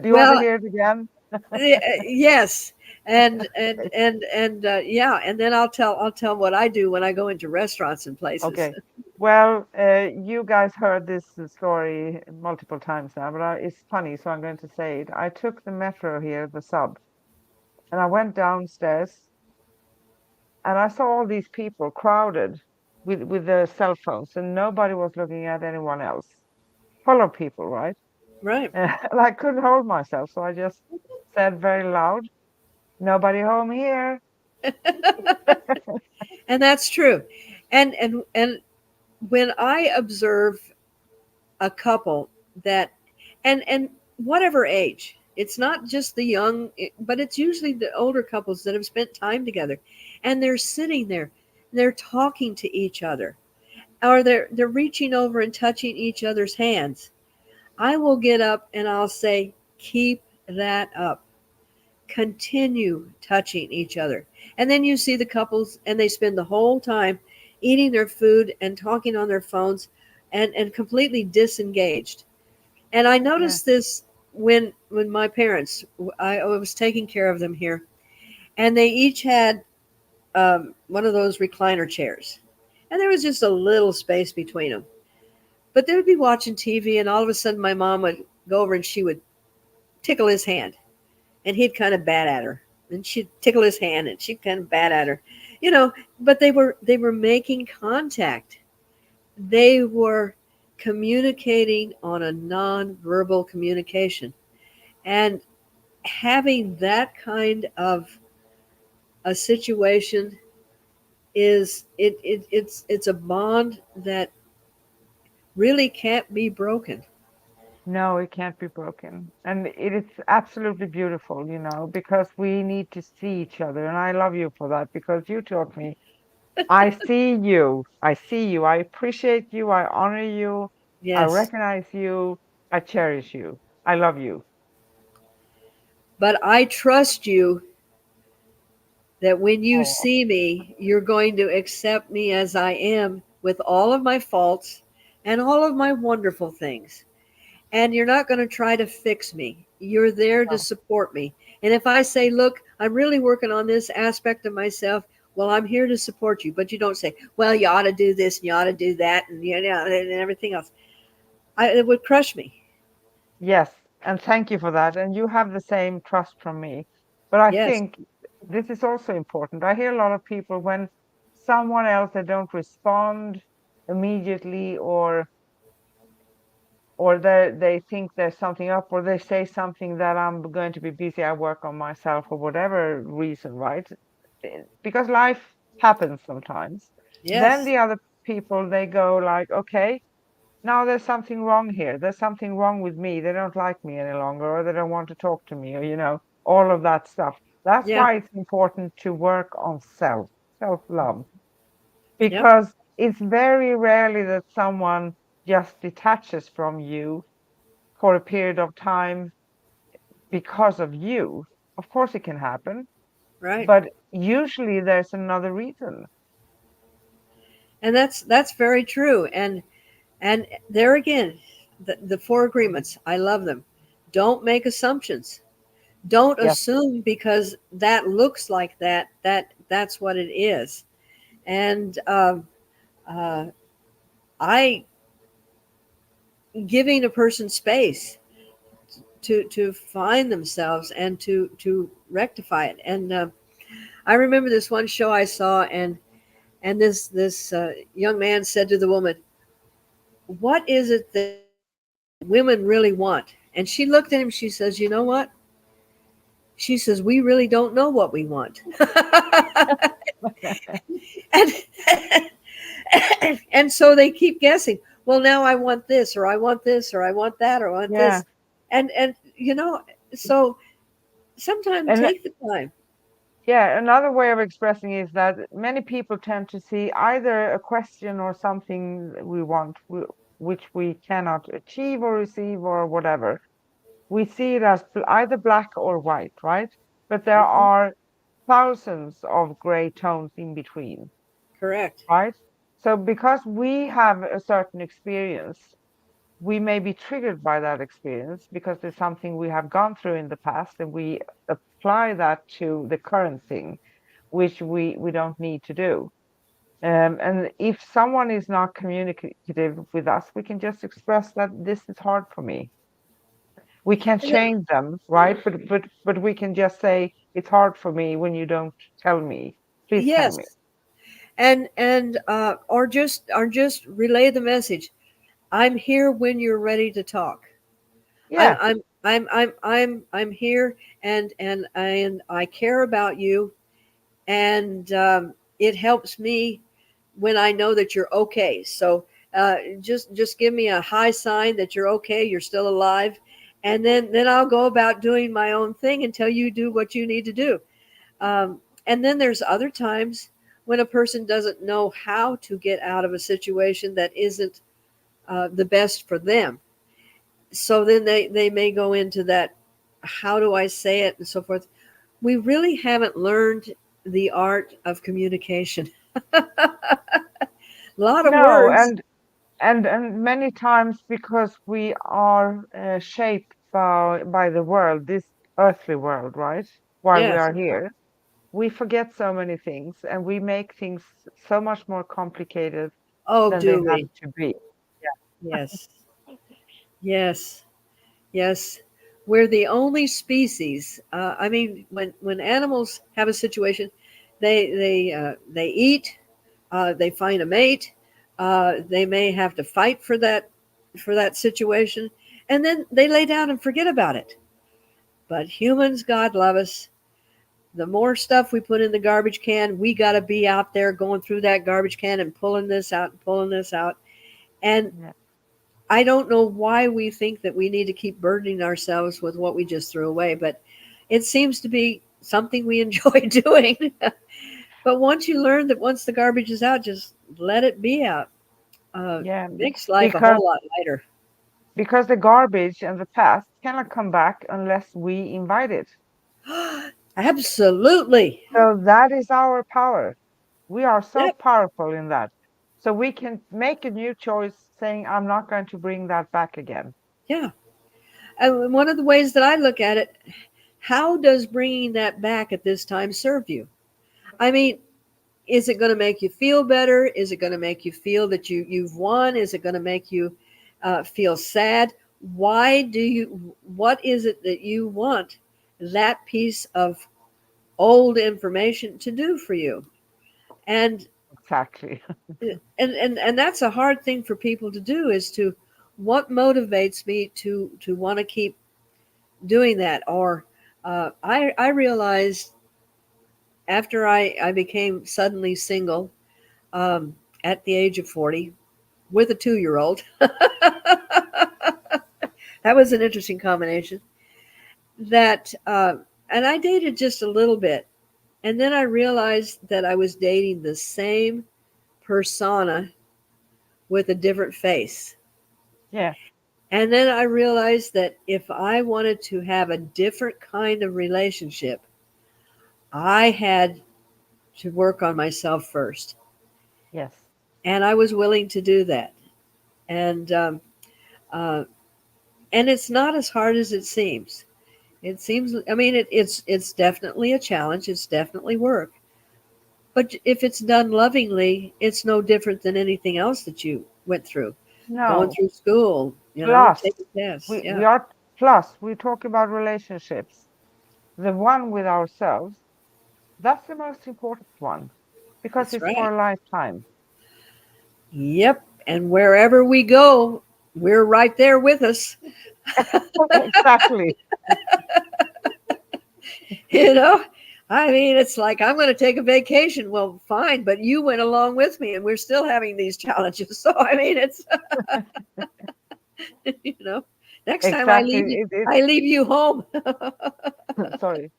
Do you want to well, hear it again? yes, and yeah, and then I'll tell what I do when I go into restaurants and places. Okay. Well, you guys heard this story multiple times now, but it's funny, so I'm going to say it. I took the metro here, the sub, and I went downstairs and I saw all these people crowded with their cell phones, and nobody was looking at anyone else. Full of people, right? Right. And I couldn't hold myself, so I just said very loud, "Nobody home here." And that's true. And when I observe a couple that and whatever age, it's not just the young, but it's usually the older couples that have spent time together, and they're sitting there, they're talking to each other, or they're reaching over and touching each other's hands. I will get up and I'll say, keep that up. Continue touching each other. And then you see the couples and they spend the whole time eating their food and talking on their phones and completely disengaged. And I Yeah. noticed this when my parents, I was taking care of them here, and they each had one of those recliner chairs. And there was just a little space between them. But they would be watching TV, and all of a sudden my mom would go over and she would tickle his hand, and he'd kind of bat at her. And she'd tickle his hand, and she'd kind of bat at her, you know. But they were making contact. They were communicating on a non-verbal communication, and having that kind of a situation it's a bond that really can't be broken. No, it can't be broken. And it is absolutely beautiful, because we need to see each other. And I love you for that because you taught me, I see you. I see you. I appreciate you. I honor you. I Yes, recognize you. I cherish you. I love you. but I trust you that when you Oh, see me, you're going to accept me as I am with all of my faults and all of my wonderful things. And you're not going to try to fix me. You're there to no. support me. And if I say, look, I'm really working on this aspect of myself, well, I'm here to support you. But you don't say, well, you ought to do this and you ought to do that and and everything else. It would crush me. Yes. And thank you for that. And you have the same trust from me. But I Yes, think this is also important. I hear a lot of people when someone else they don't respond immediately or they think there's something up or they say something that I'm going to be busy, I work on myself for whatever reason, right? Because life happens sometimes. Then yes, the other people they go like, okay, now there's something wrong here, there's something wrong with me, they don't like me any longer or they don't want to talk to me, or all of that stuff. That's yeah, why it's important to work on self love, yep, because it's very rarely that someone just detaches from you for a period of time because of you. Of course, it can happen, right. but usually there's another reason. And that's very true. And there again, the four agreements, I love them. Don't make assumptions. Don't Yes, assume because that looks like that's what it is. And uh, I giving a person space to find themselves and to rectify it. And I remember this one show I saw, and this young man said to the woman, "What is it that women really want?" And she looked at him. She says, "You know what?" She says, "We really don't know what we want." and and so they keep guessing. Well, now I want this, or I want this, or I want that, or I want Yeah. this. And so sometimes And take the time. yeah, another way of expressing is that many people tend to see either a question or something we want, which we cannot achieve or receive or whatever. We see it as either black or white, right? But there Mhm. are thousands of gray tones in between, Correct. right? So because we have a certain experience, we may be triggered by that experience because there's something we have gone through in the past and we apply that to the current thing, which we don't need to do. And if someone is not communicative with us, we can just express that this is hard for me. We can't And it- change them, right? But we can just say it's hard for me when you don't tell me. Please tell me. yes, and or just relay the message. I'm here when you're ready to talk. I'm Yeah, I'm I'm here, and I care about you, and it helps me when I know that you're okay. So just give me a high sign that you're okay, you're still alive, and then I'll go about doing my own thing until you do what you need to do. And then there's other times when a person doesn't know how to get out of a situation that isn't the best for them. So then they may go into that, how do I say it, and so forth. We really haven't learned the art of communication. A lot of no, words. and many times because we are shaped by the world, this earthly world, right? While we Yes. are here, we forget so many things and we make things so much more complicated Oh, than they do have we? to be. Yes. Yes. Yes. We're the only species. I mean, when animals have a situation, they eat, they find a mate, they may have to fight for that situation, and then they lay down and forget about it. But humans, God love us. The more stuff we put in the garbage can, we got to be out there going through that garbage can and pulling this out and pulling this out. And Yeah. I don't know why we think that we need to keep burdening ourselves with what we just threw away, but it seems to be something we enjoy doing. But once you learn that once the garbage is out, just let it be out, Yeah, makes life a because whole lot lighter. the garbage and the past cannot come back unless we invite it. Absolutely. So that is our power. We are so Yep. powerful in that. So we can make a new choice saying, I'm not going to bring that back again. Yeah. And one of the ways that I look at it, how does bringing that back at this time serve you? I mean, is it going to make you feel better? Is it going to make you feel that you've won? Is it going to make you feel sad? Why do you? What is it that you want that piece of old information to do for you? And Exactly. and that's a hard thing for people to do, is to, what motivates me to want to keep doing that. Or I realized after I became suddenly single, at the age of 40, with a 2 year old. That was an interesting combination. That and I dated just a little bit, and then I realized that I was dating the same persona with a different face. Yeah, And then I realized that if I wanted to have a different kind of relationship, I had to work on myself first. yes. And I was willing to do that. And uh, and it's not as hard as it seems. It seems, I mean, it's definitely a challenge. It's definitely work. But if it's done lovingly, it's no different than anything else that you went through. Going No. through school, Plus, taking tests. we Yeah, are plus we talk about relationships. The one with ourselves, that's the most important one because that's it's for right. a lifetime. Yep. And wherever we go, we're right there with us. Exactly. you know, I mean, it's like I'm going to take a vacation. Well, fine, but you went along with me, and we're still having these challenges. So I mean, it's you know, next time Exactly. I leave you home. Sorry.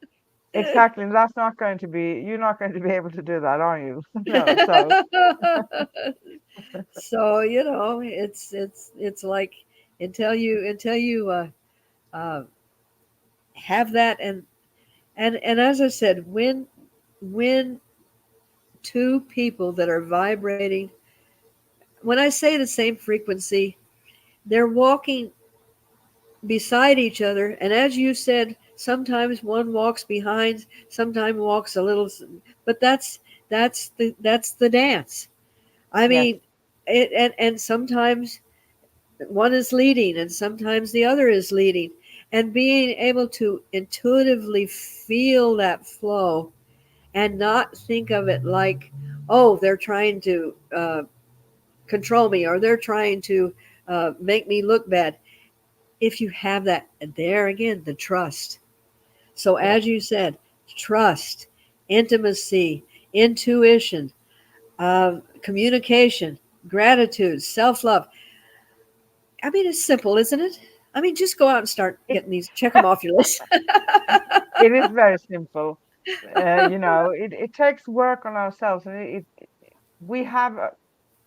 Exactly. And that's not going to be, you're not going to be able to do that, are you? No. So, So it's like until you uh, have that, and as I said, when two people that are vibrating, when I say the same frequency, they're walking beside each other, and as you said, sometimes one walks behind, sometimes walks a little, but that's the dance. I yes, mean, and sometimes one is leading and sometimes the other is leading, and being able to intuitively feel that flow and not think of it like, oh, they're trying to control me, or they're trying to make me look bad. If you have that, there again, the trust. So yes. as you said, trust, intimacy, intuition, communication, gratitude, self-love. I mean, it's simple, isn't it? I mean, just go out and start It, getting these, check them off your list. it is very simple. It takes work on ourselves, and we have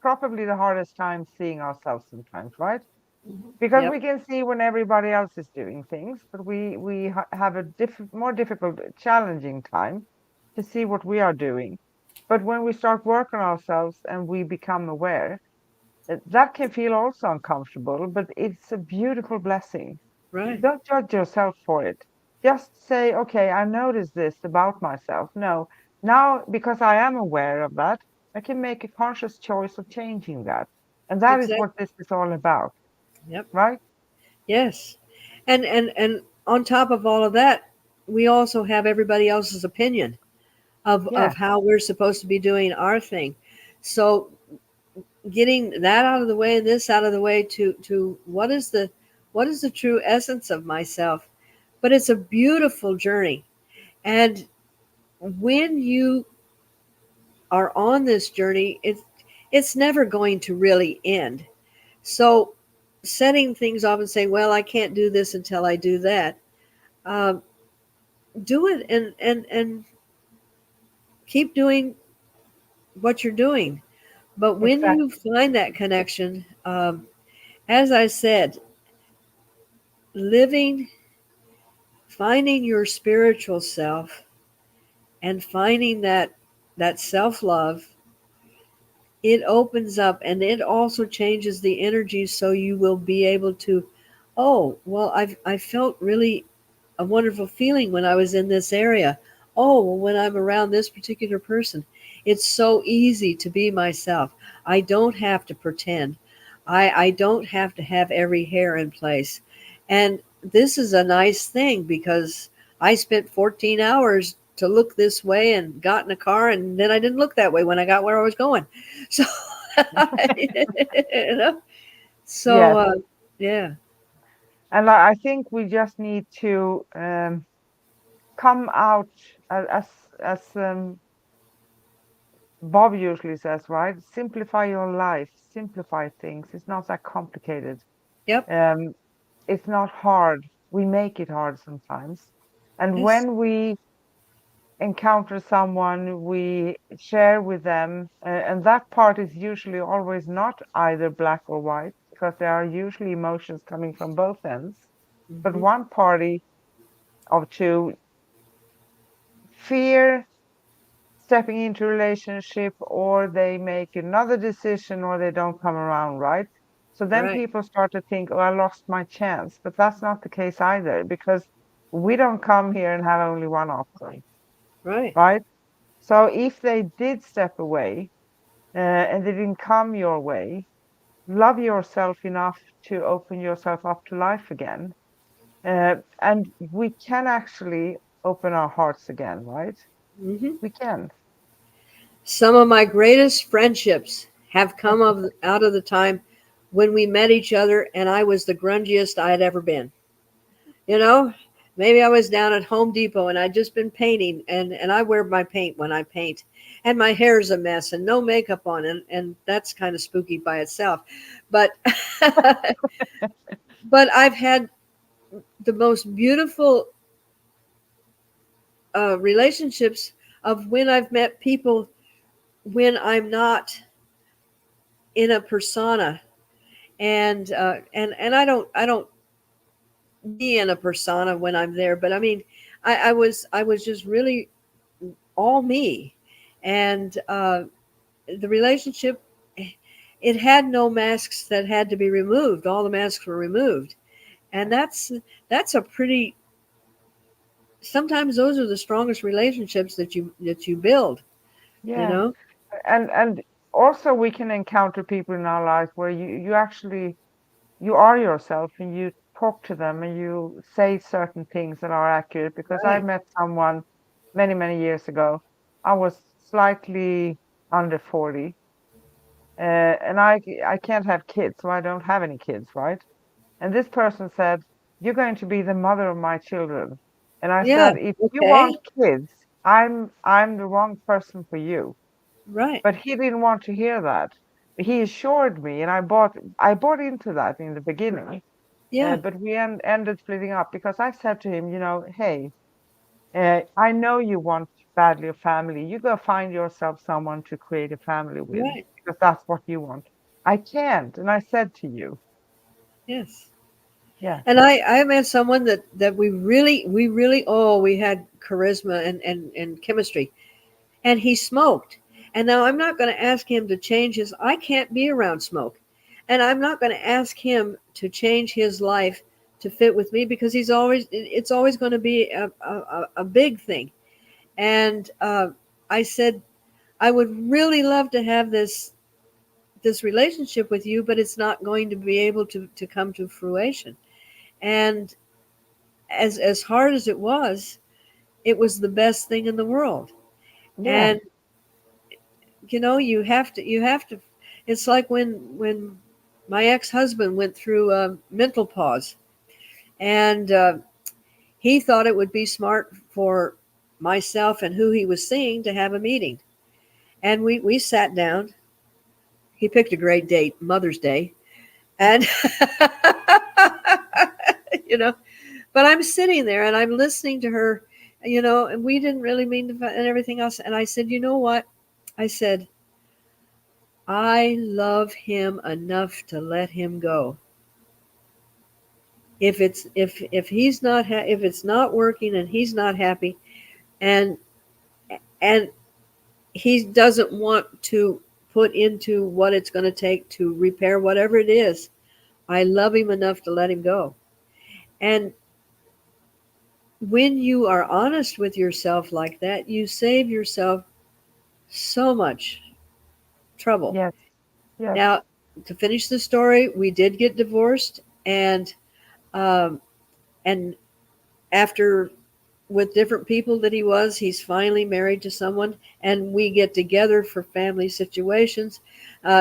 probably the hardest time seeing ourselves sometimes, right? Because Yep, we can see when everybody else is doing things, but we have a more difficult, challenging time to see what we are doing. But when we start working on ourselves and we become aware, that can feel also uncomfortable, but it's a beautiful blessing. right. Don't judge yourself for it. Just say, okay, I noticed this about myself. No, now because I am aware of that, I can make a conscious choice of changing that. And that is what Exactly. this is all about, Yep. right? Yes. And on top of all of that, we also have everybody else's opinion of Yes, how we're supposed to be doing our thing. So getting that out of the way and this out of the way to what is the true essence of myself. But it's a beautiful journey. And when you are on this journey, it's never going to really end. So setting things off and saying, well, I can't do this until I do that. Um, do it and keep doing what you're doing. But when you exactly. find that connection, as I said, living, finding your spiritual self and finding that self-love, it opens up and it also changes the energy, so you will be able to, oh, well, I felt really a wonderful feeling when I was in this area. Oh, well, when I'm around this particular person, it's so easy to be myself. I don't have to pretend. I don't have to have every hair in place. And this is a nice thing because I spent 14 hours to look this way and got in a car, and then I didn't look that way when I got where I was going. So, you know, so Yes. yeah, And I think we just need to come out as Bob usually says, right? Simplify your life, simplify things. It's not that complicated. yep, Um, it's not hard. We make it hard sometimes. And yes, when we encounter someone, we share with them, and that part is usually always not either black or white, because there are usually emotions coming from both ends. But hmm, one party of two fear stepping into a relationship, or they make another decision, or they don't come around, right? So then right, people start to think, oh, I lost my chance. But that's not the case either, because we don't come here and have only one option, right. right? So if they did step away and they didn't come your way, love yourself enough to open yourself up to life again. And we can actually open our hearts again, right? Hmm. We can. Some of my greatest friendships have come out of the time when we met each other and I was the grungiest I had ever been. You know, Maybe I was down at Home Depot and I'd just been painting, and I wear my paint when I paint, and my hair's a mess and no makeup on, and that's kind of spooky by itself. But but I've had the most beautiful relationships of when I've met people when I'm not in a persona, and I don't be in a persona when I'm there, but I mean, I was just really all me, and the relationship, it had no masks that had to be removed. All the masks were removed, and that's a pretty. Sometimes those are the strongest relationships that you build. You Yeah. know, And also we can encounter people in our lives where you actually you are yourself and you talk to them and you say certain things that are accurate, because I right? met someone many, many years ago. I was slightly under 40, and I can't have kids, so I don't have any kids, right? And this person said, "You're going to be the mother of my children." And I Yeah. said, "If you want Okay. kids, I'm the wrong person for you." Right. But he didn't want to hear that. He assured me, and I bought into that in the beginning. Yeah. But we ended splitting up because I said to him, hey, I know you want badly a family. You go find yourself someone to create a family with, Right. because that's what you want. I can't. And I said to you, Yes. yeah, And I met someone that we really we had charisma and chemistry, and he smoked. And now I'm not going to ask him to change his. I can't be around smoke, and I'm not going to ask him to change his life to fit with me, because it's always going to be a big thing. And I said I would really love to have this relationship with you, but it's not going to be able to come to fruition. And as hard as it was the best thing in the world. yeah, And you have to. It's like when my ex-husband went through mental pause, and he thought it would be smart for myself and who he was seeing to have a meeting, and we sat down. He picked a great date, Mother's Day, and you know but I'm sitting there and I'm listening to her, and we didn't really mean to, and everything else. And I said, you know what? I said, I love him enough to let him go. If it's not working and he's not happy, and and he doesn't want to put into what it's going to take to repair whatever it is, I love him enough to let him go. And when you are honest with yourself like that, you save yourself so much trouble. yes, yes, Now, to finish the story, we did get divorced, um, and after with different people that he's finally married to someone, and we get together for family situations.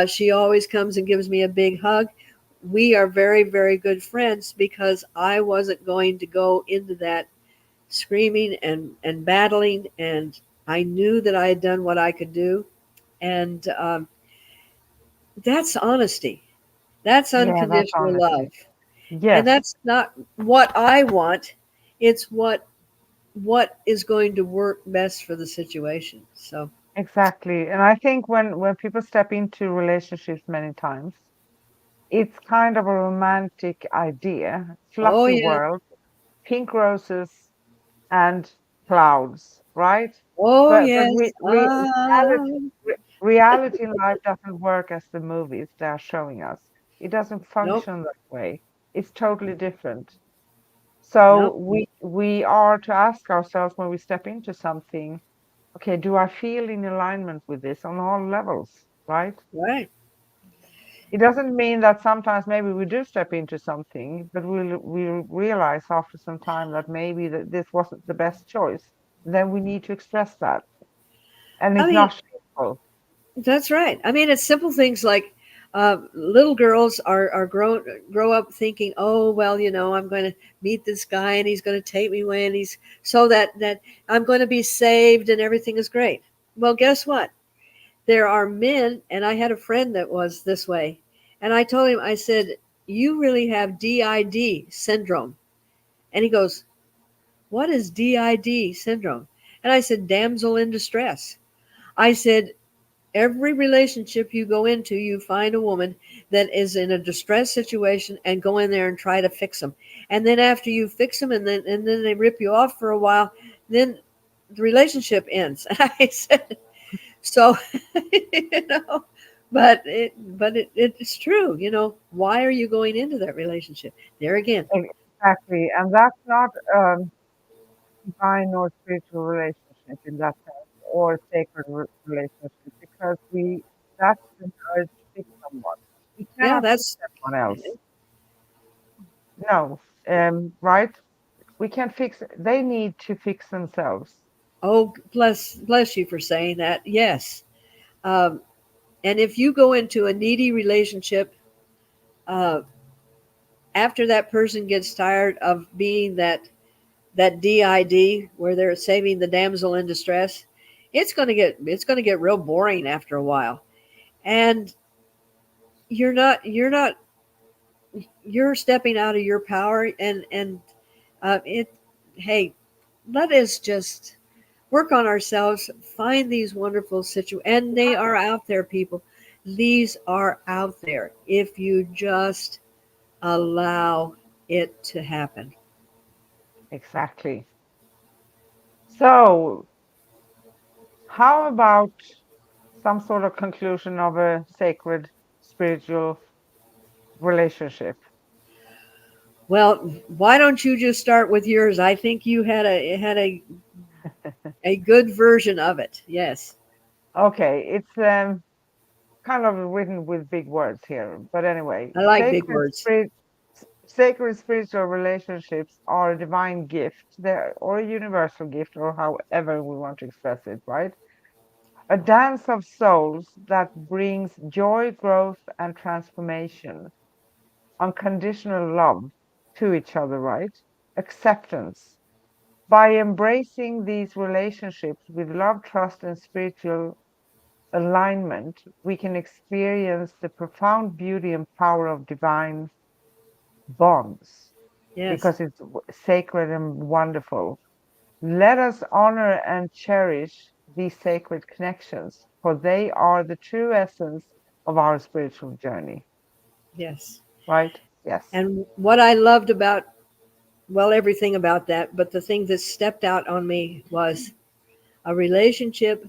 She always comes and gives me a big hug. We are very, very good friends because I wasn't going to go into that screaming and battling, and I knew that I had done what I could do, and that's honesty. That's yeah, that's unconditional love. honesty. And Yes, that's not what I want. It's what is going to work best for the situation. So, exactly. And I think when people step into relationships many times, it's kind of a romantic idea, oh fluffy yeah, world, pink roses and clouds, right? oh But yes. reality in life doesn't work as the movies they are showing us. It doesn't Nope, function that way. It's totally different. nope. So we are to ask ourselves when we step into something, okay, do I feel in alignment with this on all levels, right? Right. It doesn't mean that sometimes maybe we do step into something, but we'll realize after some time that maybe that this wasn't the best choice. Then we need to express that, and I it's mean, not shameful. that's right. I mean, it's simple things like Little girls are grow up thinking, oh well, I'm going to meet this guy and he's going to take me away and he's so that I'm going to be saved and everything is great. Well, guess what? There are men, and I had a friend that was this way, and I told him, I said, you really have DID syndrome. And he goes, what is DID syndrome? And I said, damsel in distress. I said, every relationship you go into, you find a woman that is in a distress situation and go in there and try to fix them. And then after you fix them and then they rip you off for a while, then the relationship ends. I said, so, you know, it's true. Why are you going into that relationship? There again. Exactly. And that's not divine or spiritual relationship in that sense, or sacred relationship, because that's an urge to fix someone. We Yeah, cannot fix that's someone else. No. Right? We can't fix, they need to fix themselves. oh, bless you for saying that. Yes. Um, and if you go into a needy relationship, uh, after that person gets tired of being that DID where they're saving the damsel in distress, it's going to get real boring after a while. And you're not you're stepping out of your power and it hey, let us just work on ourselves, find these wonderful situations, and they are out there, people. These are out there if you just allow it to happen. Exactly. So, how about some sort of conclusion of a sacred spiritual relationship? Well, why don't you just start with yours? I think you had a good version of it. Yes, Okay, it's kind of written with big words here, but anyway, I like big words. sacred spiritual relationships are a divine gift, they're, or a universal gift, or however we want to express it, right? A dance of souls that brings joy, growth, and transformation, unconditional love to each other, right? Acceptance. By embracing these relationships with love, trust, and spiritual alignment, we can experience the profound beauty and power of divine bonds Yes, because it's sacred and wonderful. Let us honor and cherish these sacred connections, for they are the true essence of our spiritual journey, yes. right? Yes. And what I loved about, well, everything about that, but the thing that stepped out on me was a relationship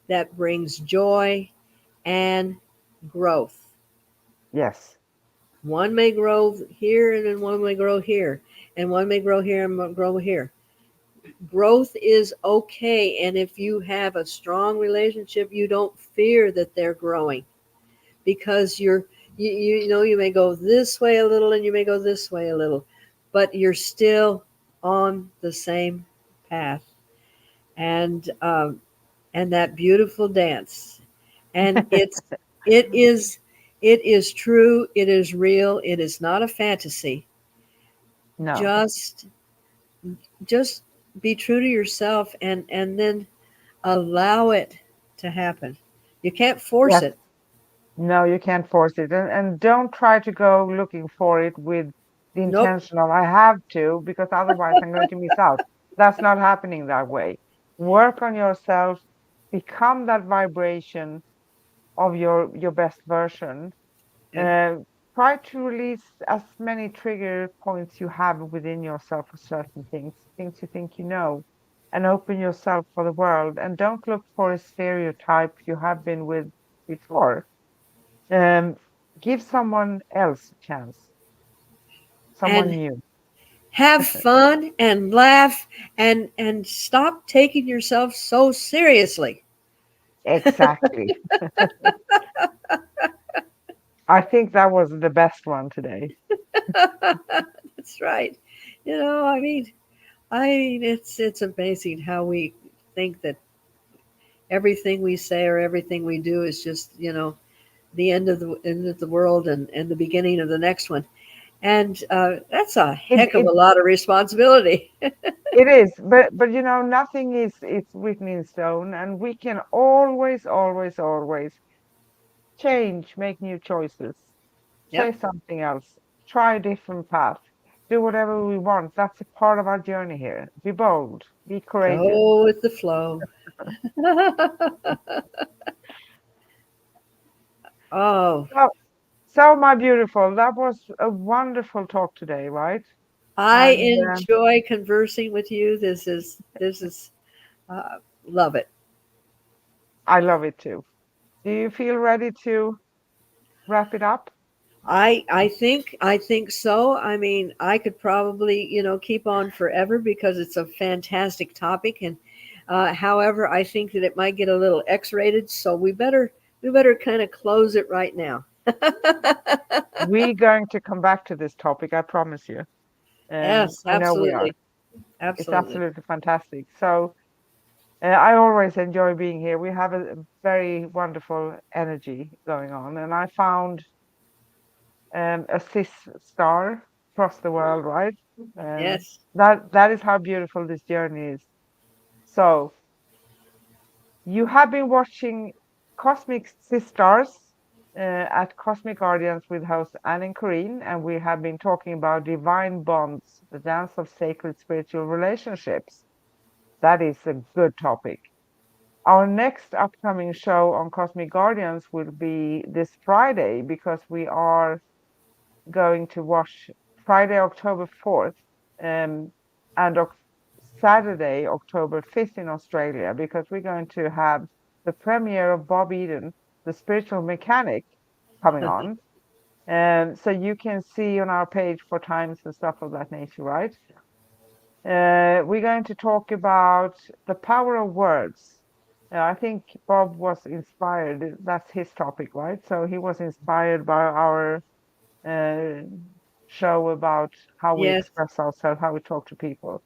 that brings joy and growth. Yes. One may grow here and then one may grow here, and one may grow here and grow here. Growth is okay. And if you have a strong relationship, you don't fear that they're growing because you may go this way a little and you may go this way a little, but you're still on the same path. And that beautiful dance, and it is true, it is real, it is not a fantasy. No. Just just be true to yourself and then allow it to happen. You can't force Yes. it. No, you can't force it. And don't try to go looking for it with the Nope. intention of, I have to, because otherwise I'm going to miss out. That's not happening that way. Work on yourself, become that vibration of your best version. Yeah. Uh, Try to release as many trigger points you have within yourself for certain things, things you think you know, and open yourself for the world. And don't look for a stereotype you have been with before. Um, Give someone else a chance, someone And new. have fun and laugh and stop taking yourself so seriously. Exactly. I think that was the best one today. That's right. I mean, it's amazing how we think that everything we say or everything we do is just the end of the world and the beginning of the next one. And that's a It heck of a it lot of responsibility. it is, but nothing is it's written in stone, and we can always, always, always change, make new choices, say Yep. something else, try a different path, do whatever we want. That's a part of our journey here. Be bold, be courageous. Go with the flow. Oh, So, so my beautiful, that was a wonderful talk today, right? I And enjoy conversing with you. This is love it. I love it too. Do you feel ready to wrap it up? I think so. I mean, I could probably keep on forever because it's a fantastic topic, and however, I think that it might get a little X-rated, so we better kind of close it right now. We're going to come back to this topic, I promise you. Yes, I know we are. absolutely, It's absolutely. absolutely fantastic. So I always enjoy being here. We have a very wonderful energy going on, and I found a cis star across the world, right? Yes. That is how beautiful this journey is. So you have been watching Cosmic Sis-Stars at Cosmic Guardians with host Anne and Corinne, and we have been talking about divine bonds, the dance of sacred spiritual relationships. That is a good topic. Our next upcoming show on Cosmic Guardians will be this Friday because we are going to watch Friday, October 4th, um, and Saturday, October 5th in Australia, because we're going to have the premiere of Bob Eden, The Spiritual Mechanic, coming on. So you can see on our page for times and stuff of that nature, right? We're going to talk about the power of words. I think Bob was inspired. That's his topic, right? So he was inspired by our uh, show about how we Yes. express ourselves, how we talk to people.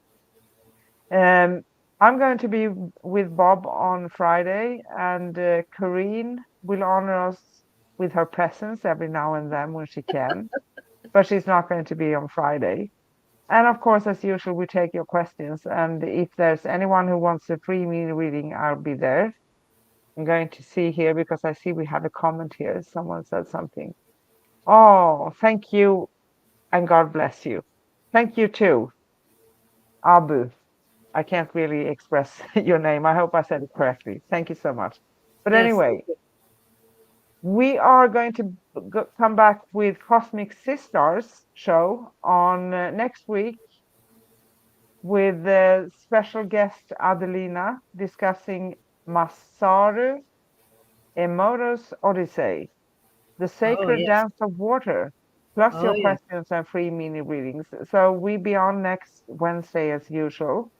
Um, I'm going to be with Bob on Friday, and Corrine will honor us with her presence every now and then when she can, but she's not going to be on Friday. And of course, as usual, we take your questions. And if there's anyone who wants a free mini reading, I'll be there. I'm going to see here because I see we have a comment here. Someone said something. Oh, thank you and God bless you. Thank you too, Abu. I can't really express your name. I hope I said it correctly. Thank you so much. But Yes. Thank anyway, you. we are going to come back with Cosmic Sisters show on next week with the special guest Adelina discussing Masaru Emoto's Odyssey, the Oh sacred yes. dance of water, plus Oh your yeah. questions and free mini readings. So we be on next Wednesday as usual.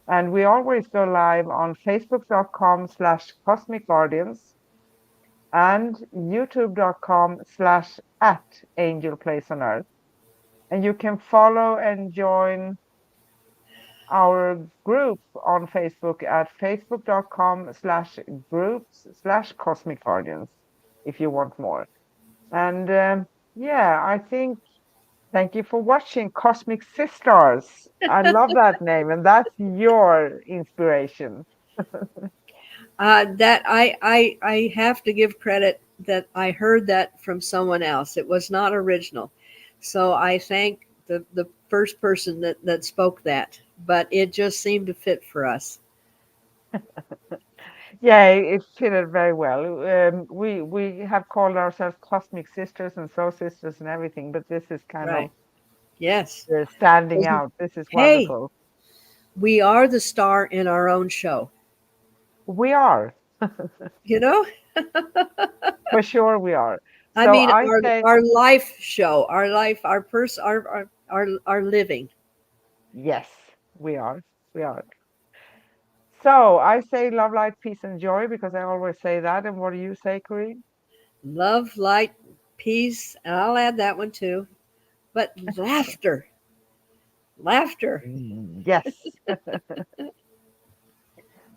And we always go live on facebook.com/Cosmic Guardians and youtube.com/at Angel Place on Earth. And you can follow and join our group on Facebook at facebook.com/groups/Cosmic Guardians if you want more. And yeah, I think thank you for watching Cosmic Sisters. I love that name, and that's your inspiration. That I have to give credit that I heard that from someone else. It was not original, so I thank the first person that spoke that. But it just seemed to fit for us. Yeah, it fitted very well. We have called ourselves Cosmic Sisters and Soul Sisters and everything, but this is kind of Right. Yes. standing out. This is Hey, wonderful. we are the star in our own show. We are, You know, for sure, we are. I So mean, I our say our life show, our life, our living. yes, we are. We are. So I say love, light, peace, and joy because I always say that. And what do you say, Corrine? Love, light, peace, and I'll add that one too. But laughter, laughter, Yes.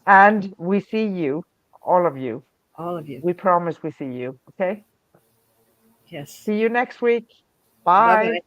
And we see you, all of you. all of you. We promise we see you. Okay. Yes. See you next week. Bye Bye. bye.